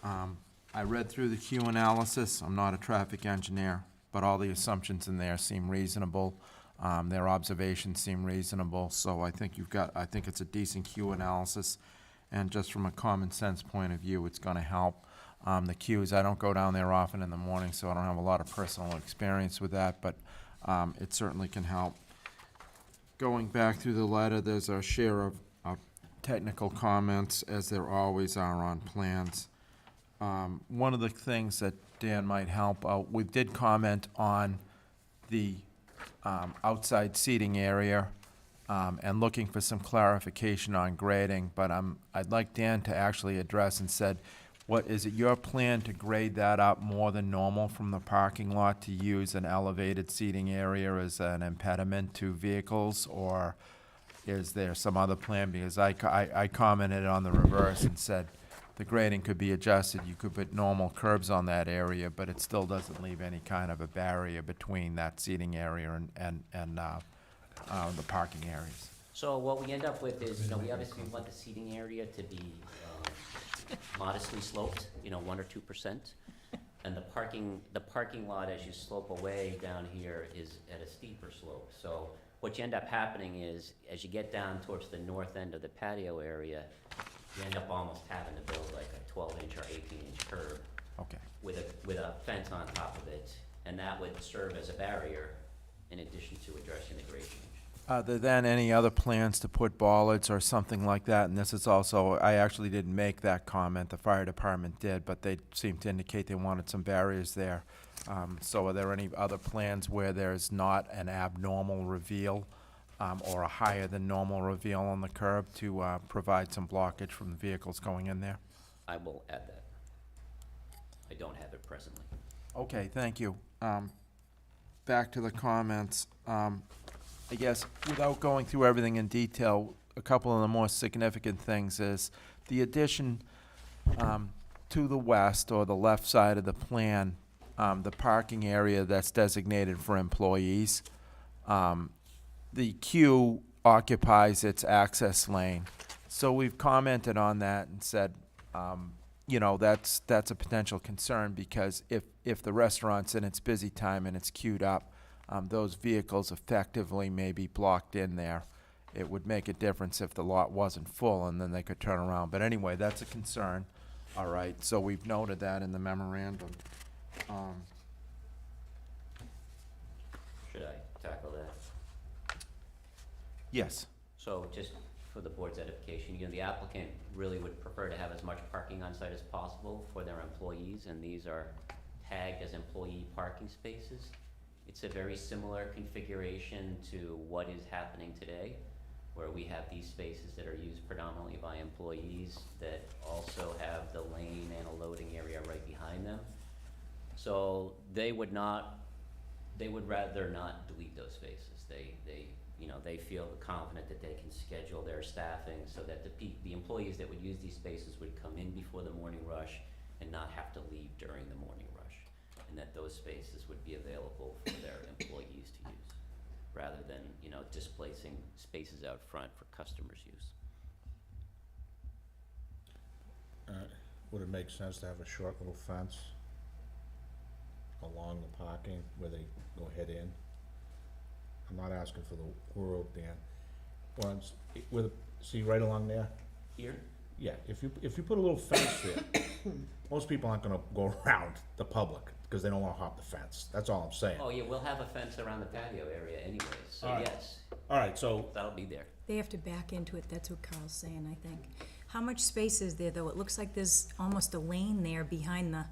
I read through the Q analysis. I'm not a traffic engineer, but all the assumptions in there seem reasonable. Their observations seem reasonable, so I think I think it's a decent Q analysis, and just from a common sense point of view, it's gonna help. The queues, I don't go down there often in the morning, so I don't have a lot of personal experience with that, but it certainly can help. Going back through the letter, there's a share of technical comments, as there always are on plans. One of the things that Dan might help out, we did comment on the outside seating area and looking for some clarification on grading, but I'd like Dan to actually address and said, is it your plan to grade that up more than normal from the parking lot to use an elevated seating area as an impediment to vehicles, or is there some other plan? Because I commented on the reverse and said the grading could be adjusted. You could put normal curbs on that area, but it still doesn't leave any kind of a barrier between that seating area and the parking areas. So what we end up with is, we obviously want the seating area to be modestly sloped, 1 or 2%. And the parking lot, as you slope away down here, is at a steeper slope. So what you end up happening is, as you get down towards the north end of the patio area, you end up almost having to build like a 12-inch or 18-inch curb Okay. with a fence on top of it, and that would serve as a barrier in addition to addressing the grade change. Are there then any other plans to put bollards or something like that? And this is also, I actually didn't make that comment, the fire department did, but they seemed to indicate they wanted some barriers there. So are there any other plans where there's not an abnormal reveal or a higher than normal reveal on the curb to provide some blockage from the vehicles going in there? I will add that. I don't have it presently. Okay, thank you. Back to the comments. I guess without going through everything in detail, a couple of the more significant things is the addition to the west or the left side of the plan, the parking area that's designated for employees. The queue occupies its access lane. So we've commented on that and said, that's a potential concern, because if the restaurant's in its busy time and it's queued up, those vehicles effectively may be blocked in there. it would make a difference if the lot wasn't full, and then they could turn around. But anyway, that's a concern. All right, so we've noted that in the memorandum. Should I tackle that? Yes. So just for the board's edification, you know, the applicant really would prefer to have as much parking on site as possible for their employees, and these are tagged as employee parking spaces. It's a very similar configuration to what is happening today, where we have these spaces that are used predominantly by employees that also have the lane and a loading area right behind them. So they would rather not delete those spaces. They feel confident that they can schedule their staffing so that the employees that would use these spaces would come in before the morning rush and not have to leave during the morning rush, and that those spaces would be available for their employees to use, rather than, displacing spaces out front for customers' use. Would it make sense to have a short little fence along the parking where they go head in? I'm not asking for the world, Dan. Once, see right along there? Here, Yeah, if you put a little fence there, most people aren't gonna go around the public, because they don't wanna hop the fence. That's all I'm saying. oh yeah, we'll have a fence around the patio area anyways, so All right. yes, All right, so, that'll be there. They have to back into it, that's what Carl's saying, I think. How much space is there, though? It looks like there's almost a lane there behind the,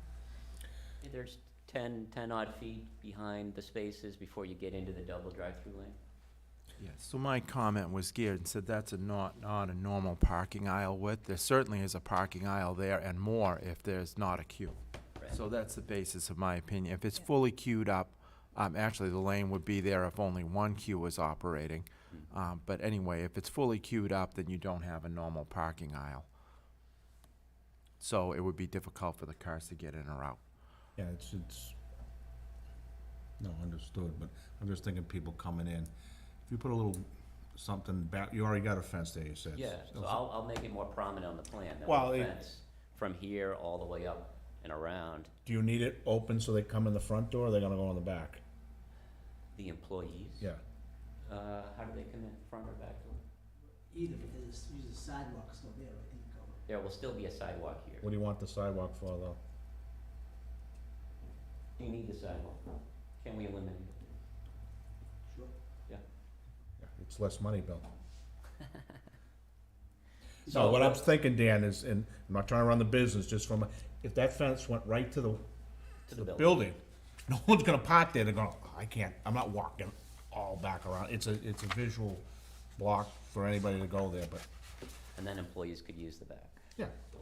There's 10 odd feet behind the spaces before you get into the double drive-through lane. Yes, so my comment was geared and said that's not a normal parking aisle width. There certainly is a parking aisle there and more if there's not a queue. Right. So that's the basis of my opinion. If it's fully queued up, actually the lane would be there if only one queue was operating. But anyway, if it's fully queued up, then you don't have a normal parking aisle. So it would be difficult for the cars to get in or out. yeah, no, understood, but I'm just thinking people coming in. If you put a little something back, you already got a fence there, you said. Yeah, so I'll make it more prominent on the plan. There'll Well, be a it- fence from here all the way up and around. Do you need it open so they come in the front door, or they're gonna go in the back? The employees? Yeah. How do they come in, front or back door? Either, because there's a sidewalk still there, I think, over. There will still be a sidewalk here. What do you want the sidewalk for, though? You need the sidewalk. Can we eliminate it? Sure. Yeah. Yeah, it's less money, Bill. So No, what I'm thinking, Dan, is, and I'm not trying to run the business, just from, if that fence went right to To the the building. building, no one's gonna park there, they're going, "Oh, I can't, I'm not walking all back around. It's a visual block for anybody to go there, but, And then employees could use the back yeah. door.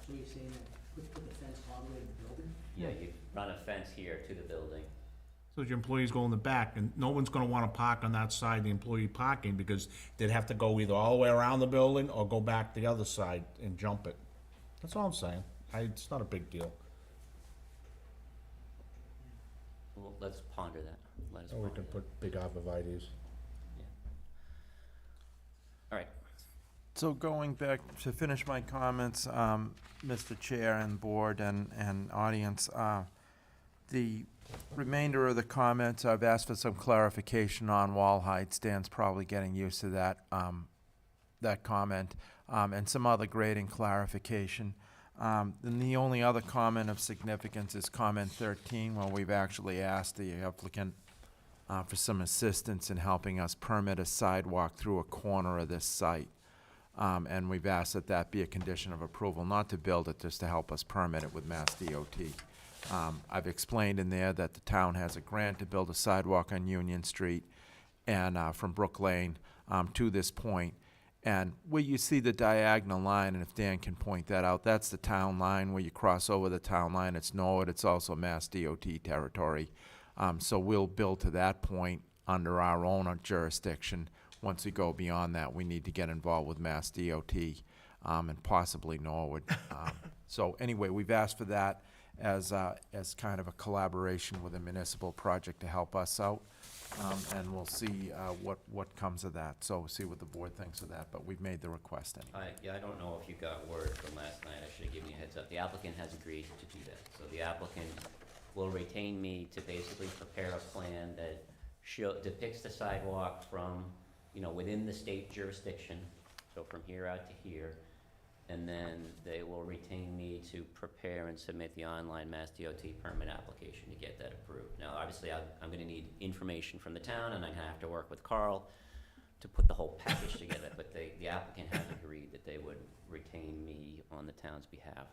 So you're saying that put the fence all the way to the building? Yeah, you run a fence here to the building. So your employees go in the back, and no one's gonna wanna park on that side, the employee parking, because they'd have to go either all the way around the building or go back the other side and jump it. That's all I'm saying. It's not a big deal. Well, let's ponder that. Let us Or we ponder can that. put big arborvitae's. All right, So going back to finish my comments, Mr. Chair and Board and audience, the remainder of the comments, I've asked for some clarification on wall height. Dan's probably getting used to that, that comment, and some other grading clarification. Then the only other comment of significance is comment 13, where we've actually asked the applicant for some assistance in helping us permit a sidewalk through a corner of this site. And we've asked that that be a condition of approval, not to build it, just to help us permit it with Mass DOT. I've explained in there that the town has a grant to build a sidewalk on Union Street and from Brook Lane to this point. And where you see the diagonal line, and if Dan can point that out, that's the town line. Where you cross over the town line, it's Norwood, it's also Mass DOT territory. So we'll build to that point under our own jurisdiction. Once we go beyond that, we need to get involved with Mass DOT and possibly Norwood. So anyway, we've asked for that as kind of a collaboration with a municipal project to help us out. And we'll see what comes of that. So see what the board thinks of that, but we've made the request anyway. I don't know if you got word from last night, I should have given you a heads up. The applicant has agreed to do that. So the applicant will retain me to basically prepare a plan that depicts the sidewalk from, you know, within the state jurisdiction, so from here out to here. And then they will retain me to prepare and submit the online Mass DOT permit application to get that approved. Now, obviously, I'm gonna need information from the town, and I'm gonna have to work with Carl to put the whole package together, but the applicant has agreed that they would retain me on the town's behalf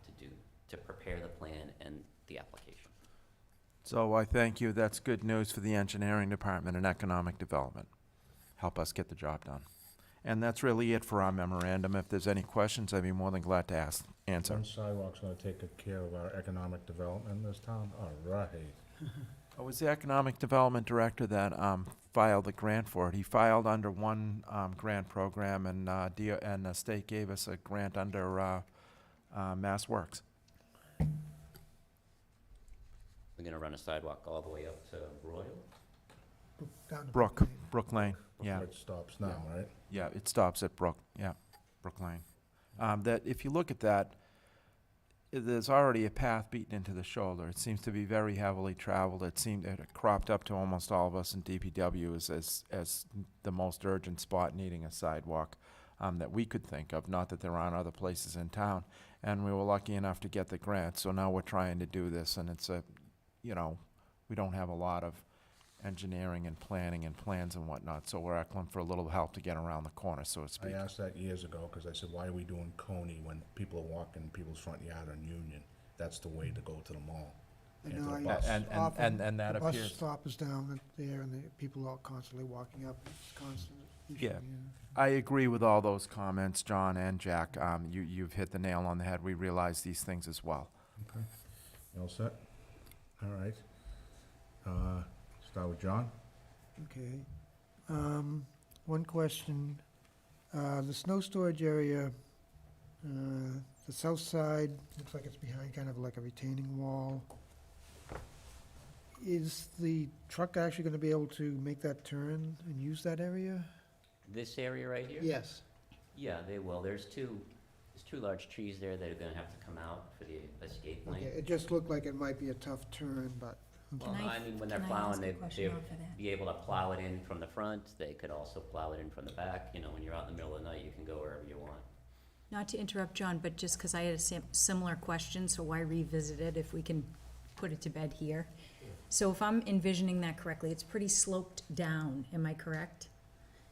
to prepare the plan and the application. So I thank you. That's good news for the engineering department and economic development. Help us get the job done. And that's really it for our memorandum. If there's any questions, I'd be more than glad to answer. One sidewalk's gonna take care of our economic development in this town, all right. It was the economic development director that filed the grant for it. He filed under one grant program, and the state gave us a grant under Mass Works. We're gonna run a sidewalk all the way up to Royal? Down to Brook, Lane. Brook Lane, yeah. Before it stops now, right? Yeah, it stops at Brook, yeah, Brook Lane. That, if you look at that, there's already a path beaten into the shoulder. It seems to be very heavily traveled. It cropped up to almost all of us in DPW as the most urgent spot needing a sidewalk that we could think of, not that there aren't other places in town. And we were lucky enough to get the grant, so now we're trying to do this, and it's we don't have a lot of engineering and planning and plans and whatnot, so we're asking for a little help to get around the corner, so to I speak. asked that years ago, because I said, why are we doing Coney when people are walking in people's front yard on Union? That's the way to go to the mall. I And know, to the I- bus. And that The bus appears. stop is down there, and the people are constantly walking up, it's constant issue, Yeah. I agree with all those comments, John and Jack. You've hit the nail on the head. We realize these things as well. Okay. You all set? All right. Start with John? Okay. One question. The snow storage area, the south side, looks like it's behind kind of like a retaining wall. Is the truck actually gonna be able to make that turn and use that area? This area right here? Yes. Yeah, they will. There's two large trees there that are gonna have to come out for the escape Okay, lane. it just looked like it might be a tough turn, but, Well, Can I- I mean, when they're can I plowing, ask a they'd question off of that? be able to plow it in from the front. They could also plow it in from the back. You know, when you're out in the middle of the night, you can go wherever you want. Not to interrupt John, but just because I had a similar question, so why revisit it if we can put it to bed here? So if I'm envisioning that correctly, it's pretty sloped down, am I correct?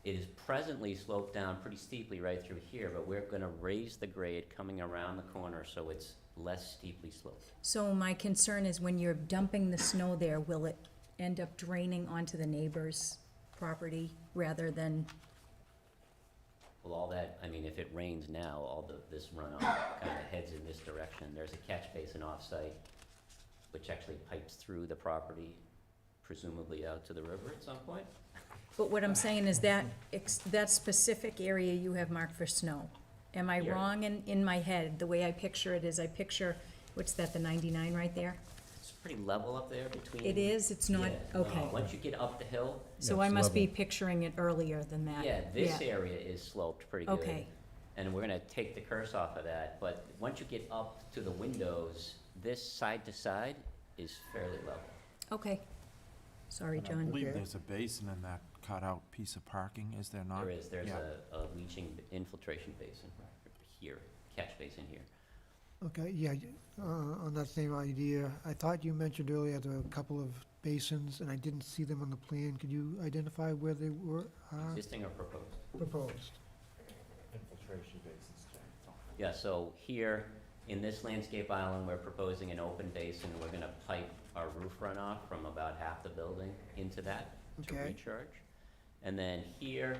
It is presently sloped down pretty steeply right through here, but we're gonna raise the grade coming around the corner so it's less steeply sloped. So my concern is when you're dumping the snow there, will it end up draining onto the neighbor's property rather than, Well, all that, I mean, if it rains now, this runoff kind of heads in this direction. There's a catch basin off-site, which actually pipes through the property, presumably out to the river at some point. but what I'm saying is that, that specific area you have marked for snow. Am I Here. wrong in my head? The way I picture it is I picture, what's that, the 99 right there? It's pretty level up there between. It is, it's not, Yeah, no, okay. Once you get up the hill, So Yeah, I it's must be level. picturing it earlier than that. yeah, this area is sloped pretty good. Okay. And we're gonna take the curse off of that, but once you get up to the windows, this side to side is fairly level. Okay. Sorry, I John. believe Okay. there's a basin in that cutout piece of parking, is there not? There's Yeah. a leaching infiltration basin here, catch basin here. okay, yeah, on that same idea, I thought you mentioned earlier there were a couple of basins, and I didn't see them on the plan. Could you identify where they were, Existing or proposed? proposed? Infiltration basins, Jack. Yeah, so here, in this landscape island, we're proposing an open basin. We're gonna pipe our roof runoff from about half the building into that to Okay. recharge. And then here,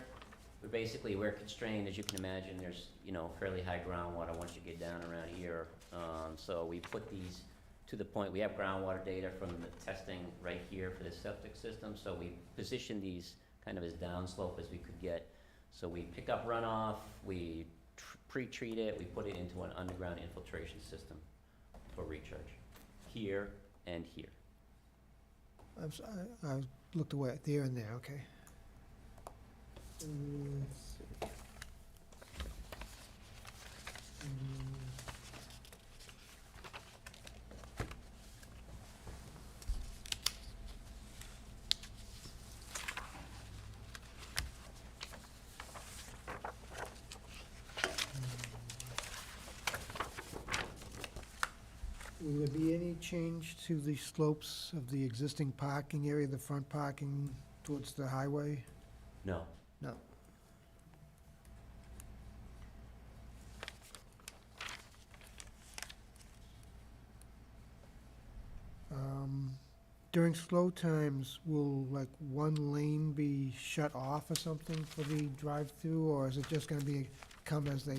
we're constrained, as you can imagine, there's, fairly high groundwater once you get down around here. So we put these to the point, we have groundwater data from the testing right here for the septic system, so we position these kind of as downslope as we could get. So we pick up runoff, we pre-treat it, we put it into an underground infiltration system for recharge, here and here. I looked away, there and there, okay. Let's see. will there be any change to the slopes of the existing parking area, the front parking towards the highway? No. No. During slow times, will like one lane be shut off or something for the drive-through, or is it just gonna be come as they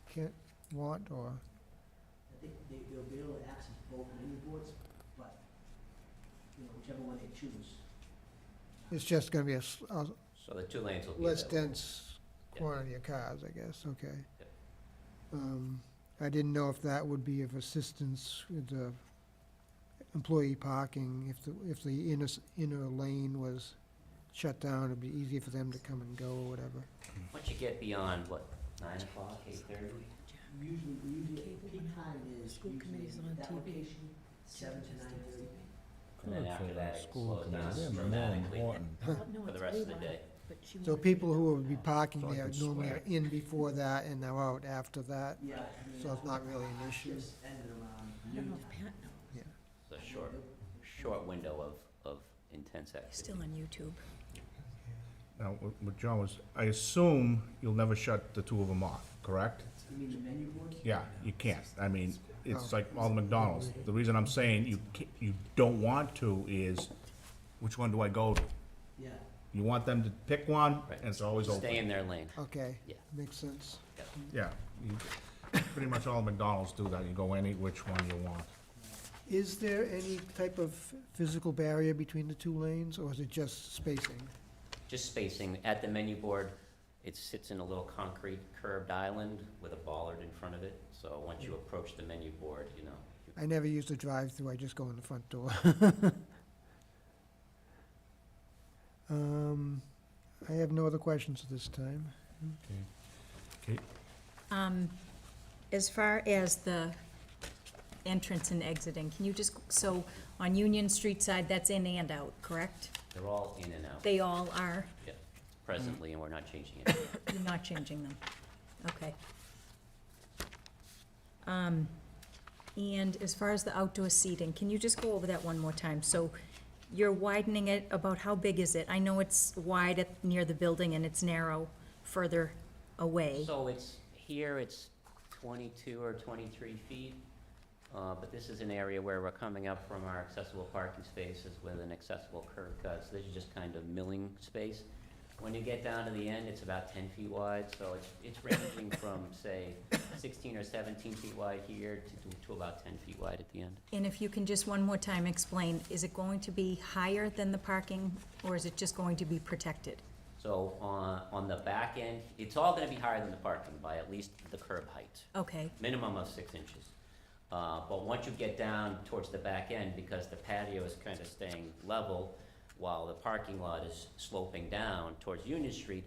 can't want, or? I think they'll be able to access both menu boards, but, you know, whichever one they choose. It's just gonna be a So the 2 lanes will be less available. dense Yeah. quantity of cars, I guess, okay. Yep. I didn't know if that would be of assistance with the employee parking, if the inner lane was shut down, it'd be easier for them to come and go or whatever. Once you get beyond, what, 9 o'clock, 8:30? Usually, peak time is usually that location, 7 to 9:30. And then after that, it School slows down committees, they're more dramatically important. for the rest of the day. So people who would be parking So I there could normally swear. are in before that and they're out after that, Yeah. I mean, so it's not really an issue. just ended around I don't know if noontime. Pat knows. It's a short window of intense activity. Still on YouTube. Now, what John was, I assume you'll never shut the 2 of them off, correct? You mean the menu boards? Yeah, you can't. I mean, it's Oh. like all the McDonald's. The reason I'm saying you don't want to is, which one do I go to? Yeah. You want them to pick one, Right. and it's always open. Stay in their lane. Okay, Yeah. makes sense. Yeah, pretty much all McDonald's do that. You go any which one you want. Is there any type of physical barrier between the 2 lanes, or is it just spacing? Just spacing. At the menu board, it sits in a little concrete curbed island with a bollard in front of it. So once you approach the menu board, you know, I never use the drive-through, I just go in the front door. I have no other questions at this time. Okay. As far as the entrance and exiting, can you just, so on Union Street side, that's in and out, correct? they're all in and out. They all are, Presently, and we're not changing it. you're not changing them, okay. And as far as the outdoor seating, can you just go over that one more time? So you're widening it, about how big is it? I know it's wide near the building and it's narrow further away. So it's 22 or 23 feet, but this is an area where we're coming up from our accessible parking spaces with an accessible curb cut, so this is just kind of milling space. When you get down to the end, it's about 10 feet wide, so it's ranging from, say, 16 or 17 feet wide here to about 10 feet wide at the end. And if you can just one more time explain, is it going to be higher than the parking, or is it just going to be protected? So on the back end, it's all gonna be higher than the parking by at least the curb height, Okay, minimum of 6 inches. But once you get down towards the back end, because the patio is kind of staying level while the parking lot is sloping down towards Union Street,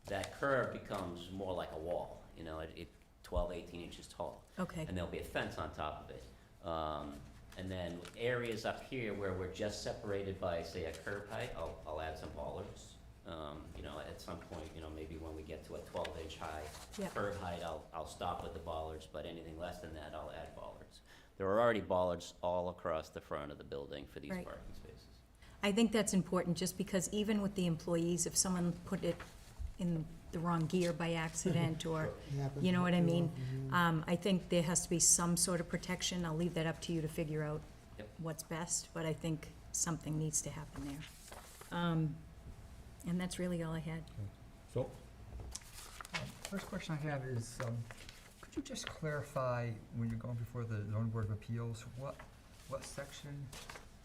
that curb becomes more like a wall, you know, it 12, 18 inches tall. okay, And there'll be a fence on top of it. And then areas up here where we're just separated by, say, a curb height, I'll add some bollards. You know, at some point, you know, maybe when we get to a 12-inch high Yep. curb height, I'll stop with the bollards, but anything less than that, I'll add bollards. There are already bollards all across the front of the building for these Right. parking spaces. I think that's important, just because even with the employees, if someone put it in the wrong gear by accident, or, It happens you know what I more mean? often, I think there has to be some sort of protection. I'll leave that up to you to figure out Yep. what's best, but I think something needs to happen there. And that's really all I had. So, First question I have is, could you just clarify, when you're going before the zoning board of appeals, what section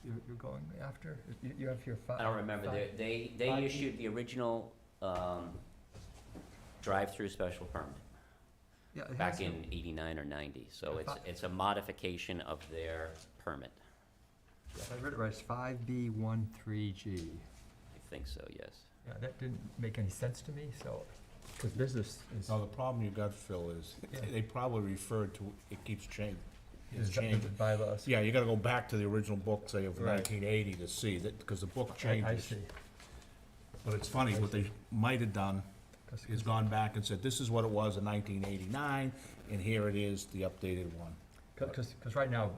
you're going after? You have here five. I don't remember, they 5E? issued the original drive-through special permit Yeah, it back has in 89 or 90, so Yeah, it's a modification of their permit. If I read it right, it's 5B13G. I think so, yes. Yeah, that didn't make any sense to me, so, because business is, now the problem you got, Phil, is Yeah. they probably referred to, it keeps changing. It's is changing. bylaws. Yeah, you gotta go back to the original book, say, of Right. 1980 to see that, because the book I changes. see. But it's funny, what they might have done is gone back and said, this is what it was in 1989, and here it is, the updated one. Because right now,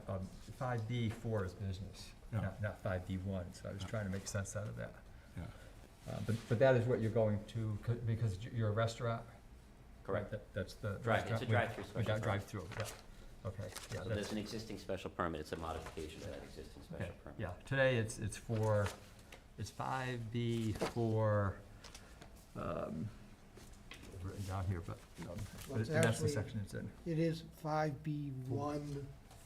5B4 is business, Yeah. not 5B1, so I was trying to make sense out of that. Yeah. But that is what you're going to, because you're a restaurant? Correct. That's the Drive, it's a restaurant. drive-through special permit. Drive-through, yeah, okay, yeah. So that's- there's an existing special permit, it's a modification of that existing Okay, special permit. yeah, today it's 5B for, written down here, but it's that's the actually- section it's in. It is 5B1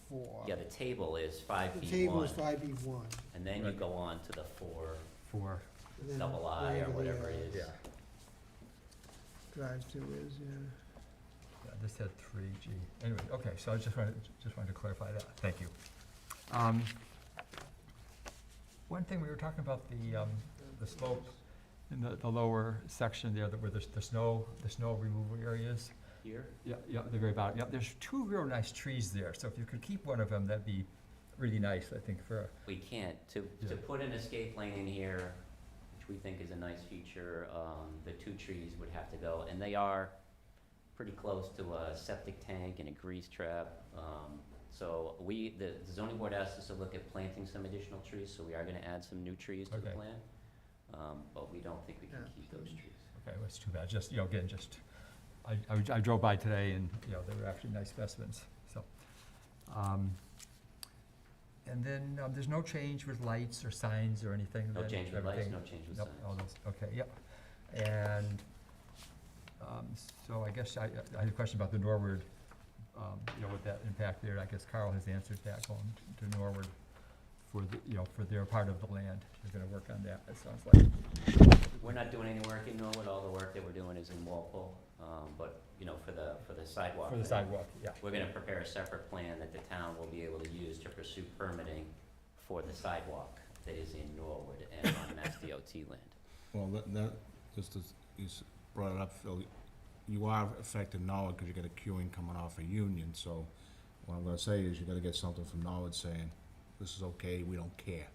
for. Yeah, the table is five The B table is one, 5B1. and then you Right. go on to the four, For, and then double I, or wherever the, whatever it is. yeah, Drive-through is, yeah. yeah, this had 3G. Anyway, okay, so I just wanted to clarify that, thank you. One thing, we were talking about the slope in the lower section there, where the snow removal areas. Here, Yeah, yeah, the very bottom, yeah, there's two real nice trees there, so if you could keep one of them, that'd be really nice, I think, for, we can't, to Yeah. put an escape lane in here, which we think is a nice feature, the two trees would have to go, and they are pretty close to a septic tank and a grease trap. So the zoning board asked us to look at planting some additional trees, so we are gonna add some new trees to the Okay. plan. But we don't think we can Yeah. keep those trees. okay, that's too bad, just, again, I drove by today and, they were actually nice specimens, so. And then, there's no change with lights or signs or anything? No then change with lights, everything- no change with Nope, signs. all those, okay, yep. And, so I guess I had a question about the Norwood, with that impact there. I guess Carl has answered that, going to Norwood for for their part of the land. They're gonna work on that, it sounds like. We're not doing any work in Norwood, all the work that we're doing is in Walpole, but, for the sidewalk. For the thing, sidewalk, yeah. We're gonna prepare a separate plan that the town will be able to use to pursue permitting for the sidewalk that is in Norwood and on Mass DOT land. Well, just as you brought it up, Phil, you are affecting Norwood because you got a queuing coming off of Union, so what I'm gonna say is you gotta get something from Norwood saying, this is okay, we don't care.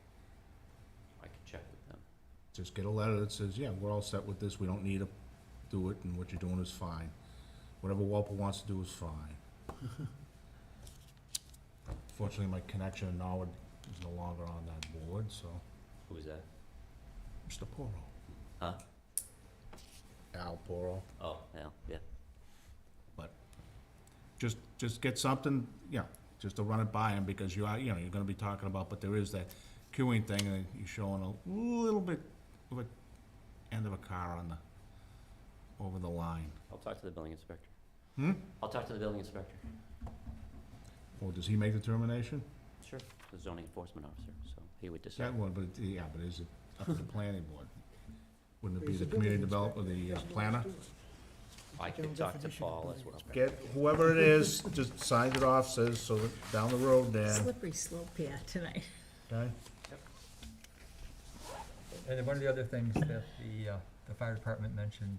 I can check with them. Just get a letter that says, yeah, we're all set with this, we don't need to do it, and what you're doing is fine. Whatever Walpole wants to do is fine. Fortunately, my connection in Norwood is no longer on that board, so, Who's that? Mr. Poro. Huh? Al Poro. Oh, yeah. Just get something, just to run it by him, because you're gonna be talking about, but there is that queuing thing, and you're showing a little bit of a end of a car over the line. I'll talk to the building inspector. Hmm? I'll talk to the building inspector. Or does he make the determination? Sure. The zoning enforcement officer, so he would That decide. one, but is it up to the planning board? Wouldn't it be He's the a community building developer, inspector. the planner? I General could talk to definition of Paul building as well. inspector. Get whoever it is, just signs it off, says, so that down the road, Dan. Slippery slope here tonight. Okay? And then one of the other things that the fire department mentioned,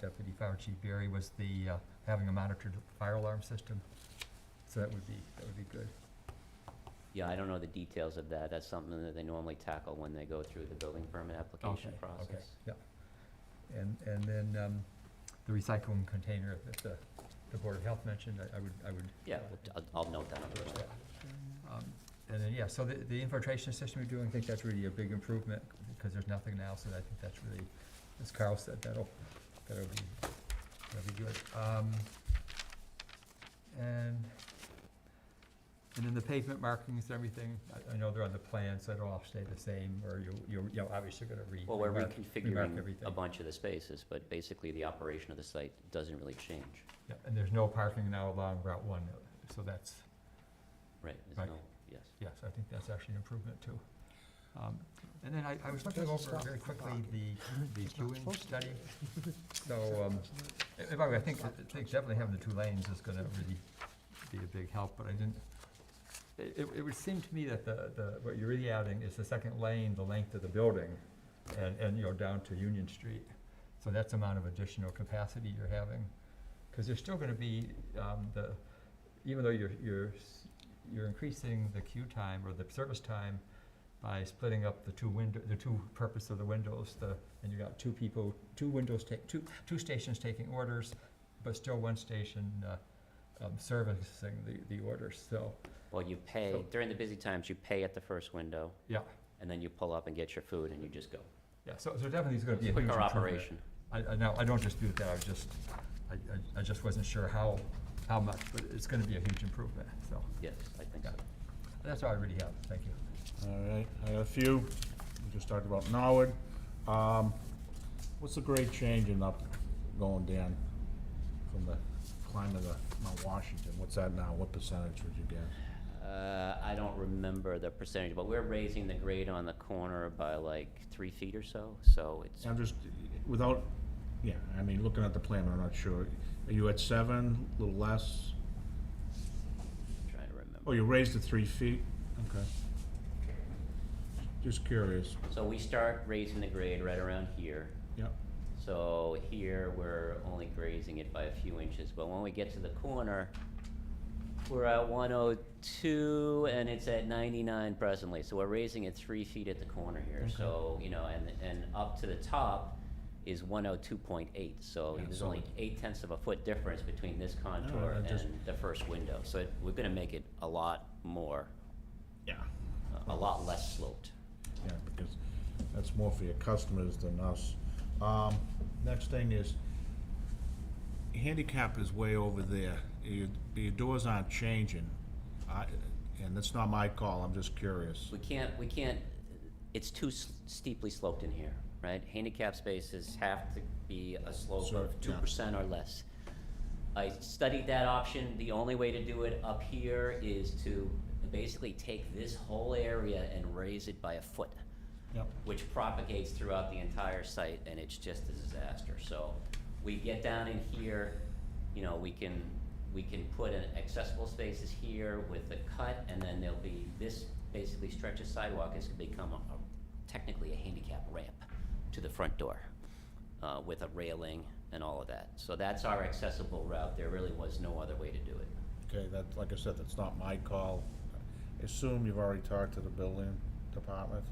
Deputy Fire Chief Berry, was the having a monitored fire alarm system. So that would be good. Yeah, I don't know the details of that. That's something that they normally tackle when they go through the building permit application Okay, okay, process. yeah. And then the recycling container that the Board of Health mentioned, I would. Yeah, I'll note that on the list. And then, so the infiltration system you're doing, I think that's really a big improvement, because there's nothing now, so I think that's really, as Carl said, that'll be good. And then the pavement markings and everything, I know they're on the plan, so it'll all stay the same, or you're obviously gonna Well, we're remark reconfiguring everything. a bunch of the spaces, but basically the operation of the site doesn't really change. Yeah, and there's no parking now along Route 1, so that's, Right, Right. there's no, yes. yes, I think that's actually an improvement too. And then I was looking Doesn't over stop very for quickly parking. the It's not queuing supposed to. study. So, by the way, I think definitely having the 2 lanes is gonna really be a big help, but I didn't, it would seem to me that what you're really adding is the second lane, the length of the building, and down to Union Street. So that's the amount of additional capacity you're having. Because there's still gonna be, even though you're increasing the queue time or the service time by splitting up the two purpose of the windows, and you got 2 people, 2 windows two stations taking orders, but still 1 station servicing the orders, so, Well, you pay, So- during the busy times, you pay at the first window, yeah, and then you pull up and get your food and you just go. yeah, so definitely is gonna be a huge Quicker improvement. operation. I don't dispute that, I just wasn't sure how much, but it's gonna be a huge improvement, so, Yes, I think yeah. so. That's all I really have, thank you. All right, I got a few. We just talked about Norwood. What's the grade changing up, going down from the climb of the Mount Washington? What's that now? What percentage would you get? I don't remember the percentage, but we're raising the grade on the corner by like 3 feet or so, so it's, I'm just, without, yeah, I mean, looking at the plan, I'm not sure. Are you at 7, a little less? trying to remember. Oh, you raised it 3 feet? Okay. Just curious. So we start raising the grade right around here. Yep. So here, we're only grazing it by a few inches, but when we get to the corner, we're at 102, and it's at 99 presently, so we're raising it 3 feet at the corner here. Okay. So, you know, and up to the top is 102.8, so Yeah, there's so- only 0.8 of a foot difference between this contour I and just- the first window. So we're gonna make it a lot more, Yeah. a lot less sloped. Yeah, because that's more for your customers than us. Next thing is, handicap is way over there. Your doors aren't changing. And that's not my call, I'm just curious. We can't, it's too steeply sloped in here, right? Handicap spaces have to be a slope Sure, of yeah. 2% or less. I studied that option. The only way to do it up here is to basically take this whole area and raise it by a foot, Yep. which propagates throughout the entire site, and it's just a disaster. So we get down in here, you know, we can put in accessible spaces here with the cut, and then there'll be, this basically stretch of sidewalk is gonna become technically a handicap ramp to the front door, with a railing and all of that. So that's our accessible route. There really was no other way to do it. Okay, that, like I said, that's not my call. I assume you've already talked to the building department?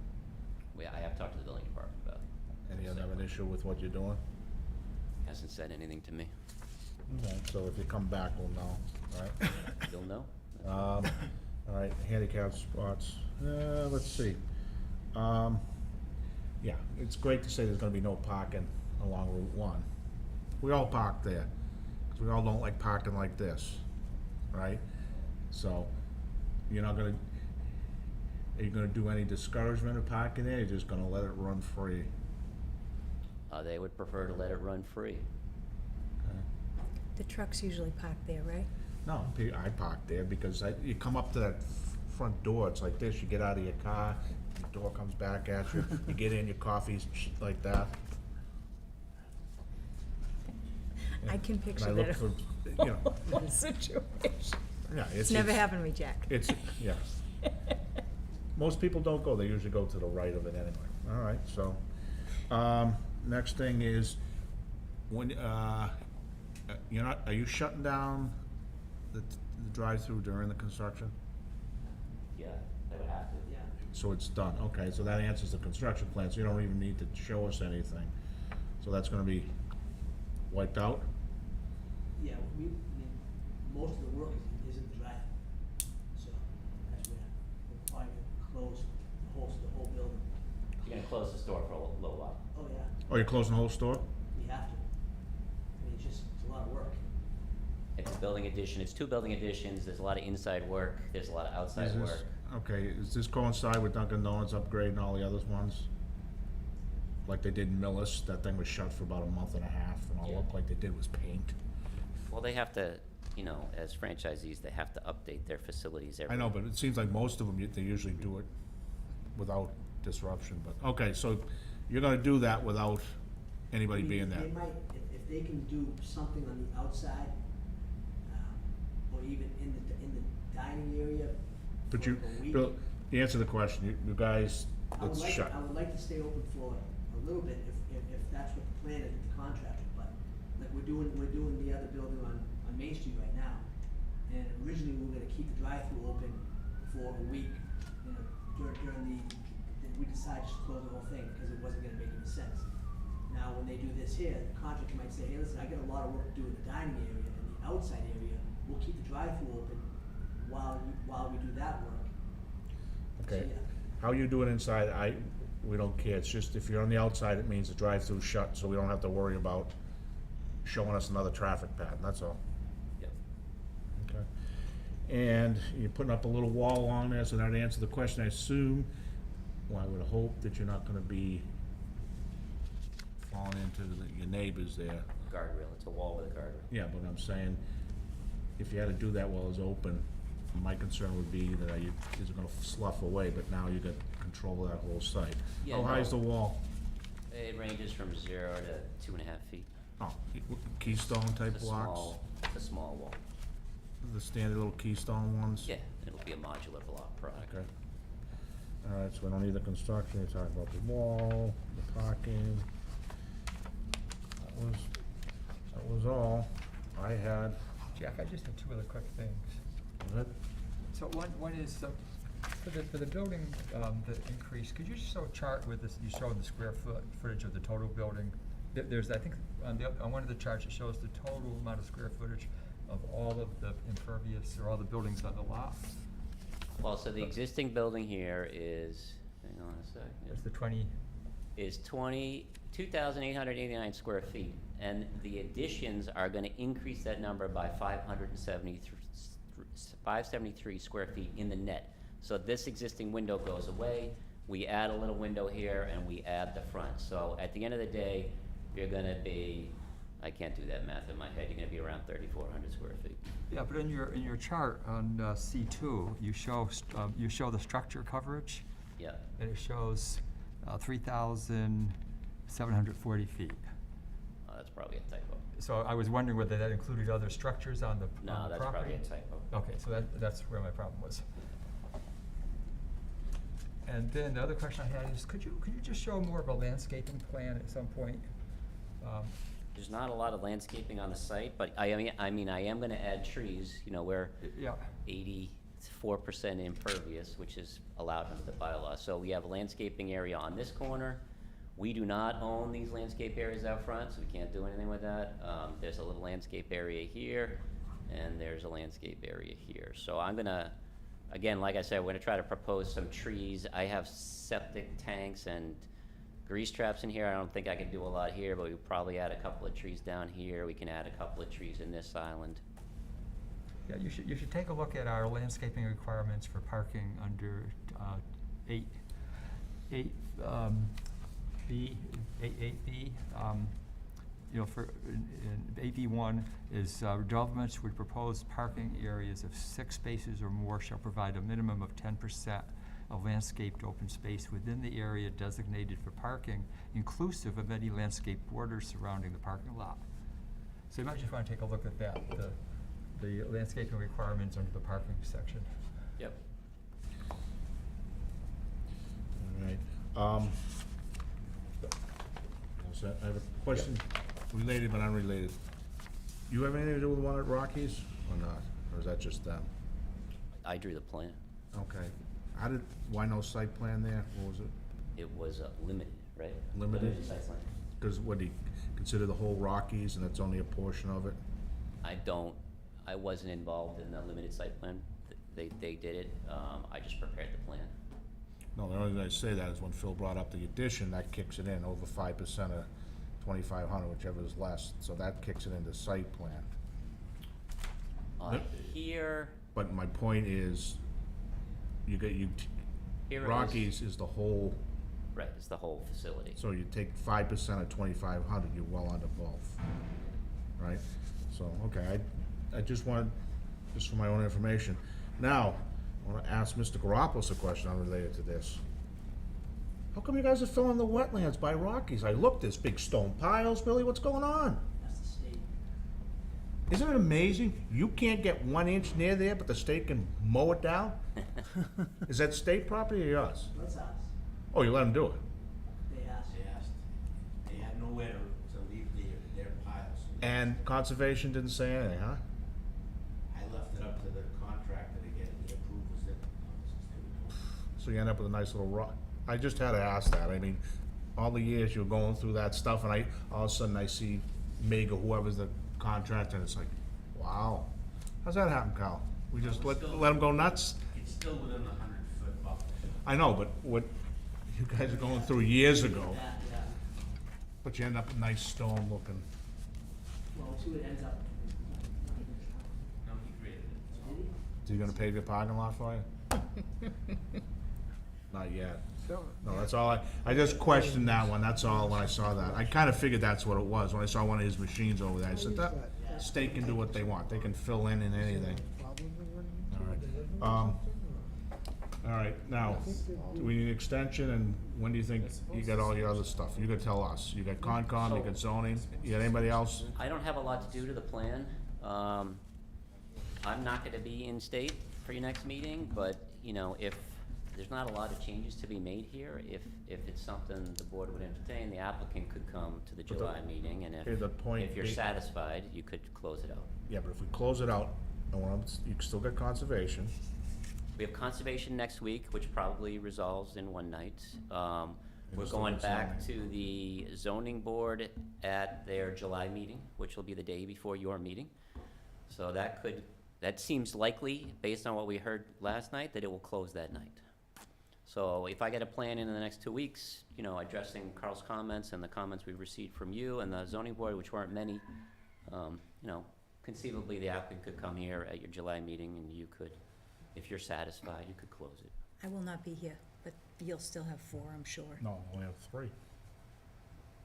I have talked to the building department about it. And you don't have an issue with what you're doing? Hasn't said anything to me. Okay, so if you come back, we'll know, all right? You'll know? All right, handicap spots, let's see. Yeah, it's great to say there's gonna be no parking along Route 1. We all park there, 'cause we all don't like parking like this, right? So, you're not gonna, are you gonna do any discouragement of parking there, or you're just gonna let it run free? They would prefer to let it run free. The trucks usually park there, right? No, I park there because you come up to that front door, it's like this, you get out of your car, your door comes back at you, you get in, your coffee's shit like that. I can And picture I look that for, you know, whole situation. yeah, It's never happened to me, Jack. It's, yeah. Most people don't go, they usually go to the right of it anyway. All right, so, next thing is, when, you're not, are you shutting down the drive-through during the construction? Yeah, they would have to. Yeah, So it's done, okay, so that answers the construction plan, so you don't even need to show us anything. So that's gonna be wiped out? yeah, I mean, most of the work is in the drive, so that's where we're required to close the whole building. You're gonna close the store for a little while. Oh, yeah, Oh, you're closing the whole store? we have to. I mean, it's a lot of work. It's a building addition, it's 2 building additions, there's a lot of inside work, there's a lot of Is outside this- work. Okay, does this coincide with Dunkin' Donuts upgrade and all the other ones? Like they did in Millis, that thing was shut for about a month and a half, and all it Yeah. looked like they did was paint. Well, they have to, you know, as franchisees, they have to update their facilities every. I know, but it seems like most of them, they usually do it without disruption, but, okay, so you're gonna do that without anybody I mean, being there? They might, if they can do something on the outside, or even in the dining area But for you, a week. Bill, you answer the question, you guys, I would it's like, shut. I would like to stay open for a little bit if that's what the plan is with the contractor, but like we're doing the other building on Main Street right now. And originally we were gonna keep the drive-through open for a week, you know, during then we decided just to close the whole thing because it wasn't gonna make any sense. Now, when they do this here, the contractor might say, hey, listen, I got a lot of work to do in the dining area and the outside area, we'll keep the the drive-through open while we do that work. Okay. So, yeah. How you do it inside, we don't care, it's just if you're on the outside, it means the drive-through's shut, so we don't have to worry about showing us another traffic pattern, that's all. Yep. Okay. And you're putting up a little wall along there, so that answered the question, I assume, well, I would hope that you're not gonna be falling into your neighbors there. Guardrail, it's a wall with a guardrail. Yeah, but I'm saying, if you had to do that while it's open, my concern would be that is it gonna slough away, but now you got control of that whole site. Yeah, How high is no. the wall? It ranges from 0 to 2.5 feet. Oh, keystone type It's a blocks? small, it's a small wall. The standard little keystone ones? Yeah, it'll be a modular block product. Okay. All right, so we don't need the construction, you're talking about the wall, the parking. That was all I had. Jack, I just have two other quick things. Was it? So one is, for the building, the increase, could you just show a chart with this, you showed the square footage of the total building? There's, I think, on one of the charts, it shows the total amount of square footage of all of the impervious, or all the buildings on the lot. Well, so the existing building here is, hang on a sec. There's the 20, Is 2,889 square feet, and the additions are gonna increase that number by 573 square feet in the net. So this existing window goes away, we add a little window here, and we add the front. So at the end of the day, you're gonna be, I can't do that math in my head, you're gonna be around 3,400 square feet. yeah, but in your chart on C2, you show the structure coverage, Yeah, and it shows 3,740 feet. that's probably a typo. So I was wondering whether that included other structures on the property? No, that's probably a typo. Okay, so that's where my problem was. And then the other question I had is, could you just show more of a landscaping plan at some point? There's not a lot of landscaping on the site, but I mean, I am gonna add trees, you know, we're Yeah, 84% impervious, which is allowed under the bylaw. So we have a landscaping area on this corner. We do not own these landscape areas out front, so we can't do anything with that. There's a little landscape area here, and there's a landscape area here. So I'm gonna, again, like I said, we're gonna try to propose some trees. I have septic tanks and grease traps in here. I don't think I can do a lot here, but we probably add a couple of trees down here. We can add a couple of trees in this island. yeah, you should take a look at our landscaping requirements for parking under 8B. You know, for, in 8B1 is developments with proposed parking areas of 6 spaces or more shall provide a minimum of 10% of landscaped open space within the area designated for parking, inclusive of any landscape borders surrounding the parking lot. So you might just want to take a look at that, the landscaping requirements under the parking section. Yep. All right. I have a question related but unrelated. You have anything to do with the one at Rockies or not? Or is that just them? I drew the plan. Okay. Why no site plan there? What was it? It was limited, right? Limited? site plan. Because what, do you consider the whole Rockies and it's only a portion of it? I wasn't involved in the limited site plan. They did it. I just prepared the plan. No, the only reason I say that is when Phil brought up the addition, that kicks it in over 5% of 2,500, whichever is less. So that kicks it into site plan. Yep. Here, But my point is, Here it is. Rockies is the whole, right, it's the whole facility. so you take 5% of 2,500, you're well under both, right? So, okay, I just wanted, just for my own information. Now, I wanna ask Mr. Garoppolo a question unrelated to this. How come you guys are filling the wetlands by Rockies? I looked, there's big stone piles, Billy, what's going on? That's the state. Isn't it amazing? You can't get 1 inch near there, but the state can mow it down? Is that state property or yours? That's us. Oh, you let them do it? They asked. They had nowhere to leave their piles. And conservation didn't say anything, huh? I left it up to the contractor to get the approvals that, So you end up with a nice little rock. I just had to ask that. I mean, all the years you're going through that stuff, and all of a sudden I see Meg or whoever's the contractor, and it's like, wow. How's that happen, Kyle? We just let them go nuts? It's still within the 100-foot buffer. I know, but what you guys are going through years ago, Yeah. but you end up a nice stone looking. Well, we'll see what ends up. No, he created it. so. Did he? Is he gonna pave your parking lot for you? Not yet. No, that's all I just questioned that one, that's all, when I saw that. I kinda figured that's what it was, when I saw one of his machines over there. I said, that, state can do what they want, they can fill in anything. All right, now, do we need an extension, and when do you think you got all your other stuff? You gotta tell us. You got Concom, you got zoning, you got anybody else? I don't have a lot to do to the plan. I'm not gonna be in state for your next meeting, but, you know, if there's not a lot of changes to be made here, if it's something the board would entertain, the applicant could come to the But the- July meeting, and Okay, the point if you're eight- satisfied, you could close it out. Yeah, but if we close it out, you still got conservation. We have conservation next week, which probably resolves in one night. We're still going got back zoning. to the zoning board at their July meeting, which will be the day before your meeting. So that seems likely, based on what we heard last night, that it will close that night. So if I get a plan in the next 2 weeks, you know, addressing Carl's comments and the comments we've received from you and the zoning board, which weren't many, you know, conceivably the applicant could come here at your July meeting and you could, if you're satisfied, you could close it. I will not be here, but you'll still have 4, I'm sure. No, we have 3.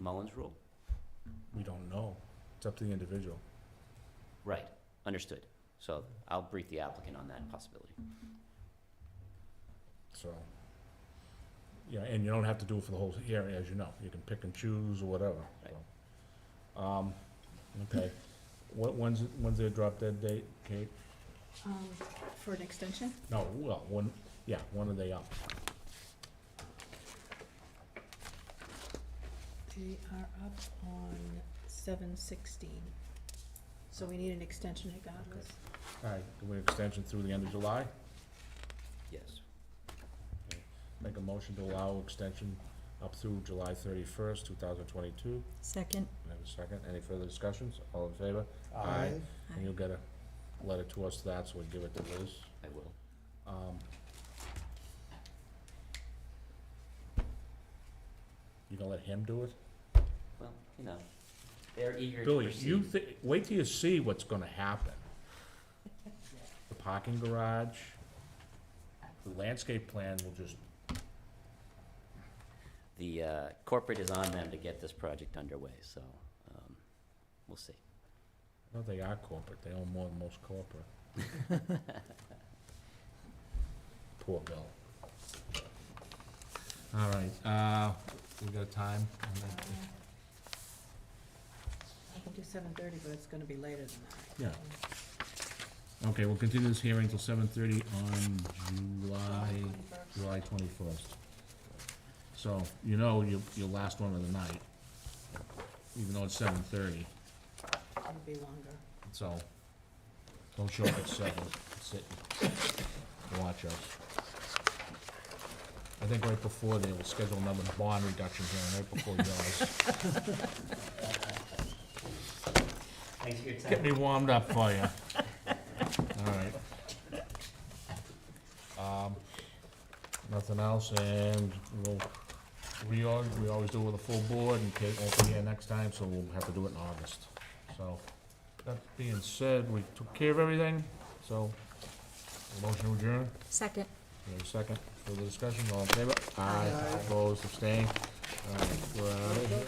Mullins rule? We don't know. It's up to the individual. Right, understood. So I'll brief the applicant on that possibility. So, yeah, and you don't have to do it for the whole area, as you know. You can pick and choose or whatever, Right. so. Okay. When's their drop dead date, Kate? For an extension? No, well, when are they up? They are up on 7/16. So we need an extension regardless. All right, do we extension through the end of July? Yes. Make a motion to allow extension up through July 31st, 2022. Second? Have a second. Any further discussions? All in favor? Aye. And you'll get a letter to us to that, so we give it to Liz. I will. You gonna let him do it? Well, you know, they're eager to Billy, proceed. wait till you see what's gonna happen. The parking garage, the landscape plan will just, The corporate is on them to get this project underway, so we'll see. well, they are corporate, they own more than most corporate. Poor Bill. All right, we got time on that? I can do 7:30, but it's gonna be later than that. Yeah. Okay, we'll continue this hearing till 7:30 on July 21st. So, you know, your last one of the night, even though it's 7:30, It'll be longer. so don't show up at 7, sit and watch us. I think right before they will schedule another bond reduction hearing, right before yours. Thanks for your time. Get me warmed up for you. All right. Nothing else, and we'll we always do it with a full board, and Kate won't be here next time, so we'll have to do it in August. So, that being said, we took care of everything, so, motion to adjourn, Second. we have a second, further discussion, all in favor? Aye. Opposed, abstained, all right, we're out of here.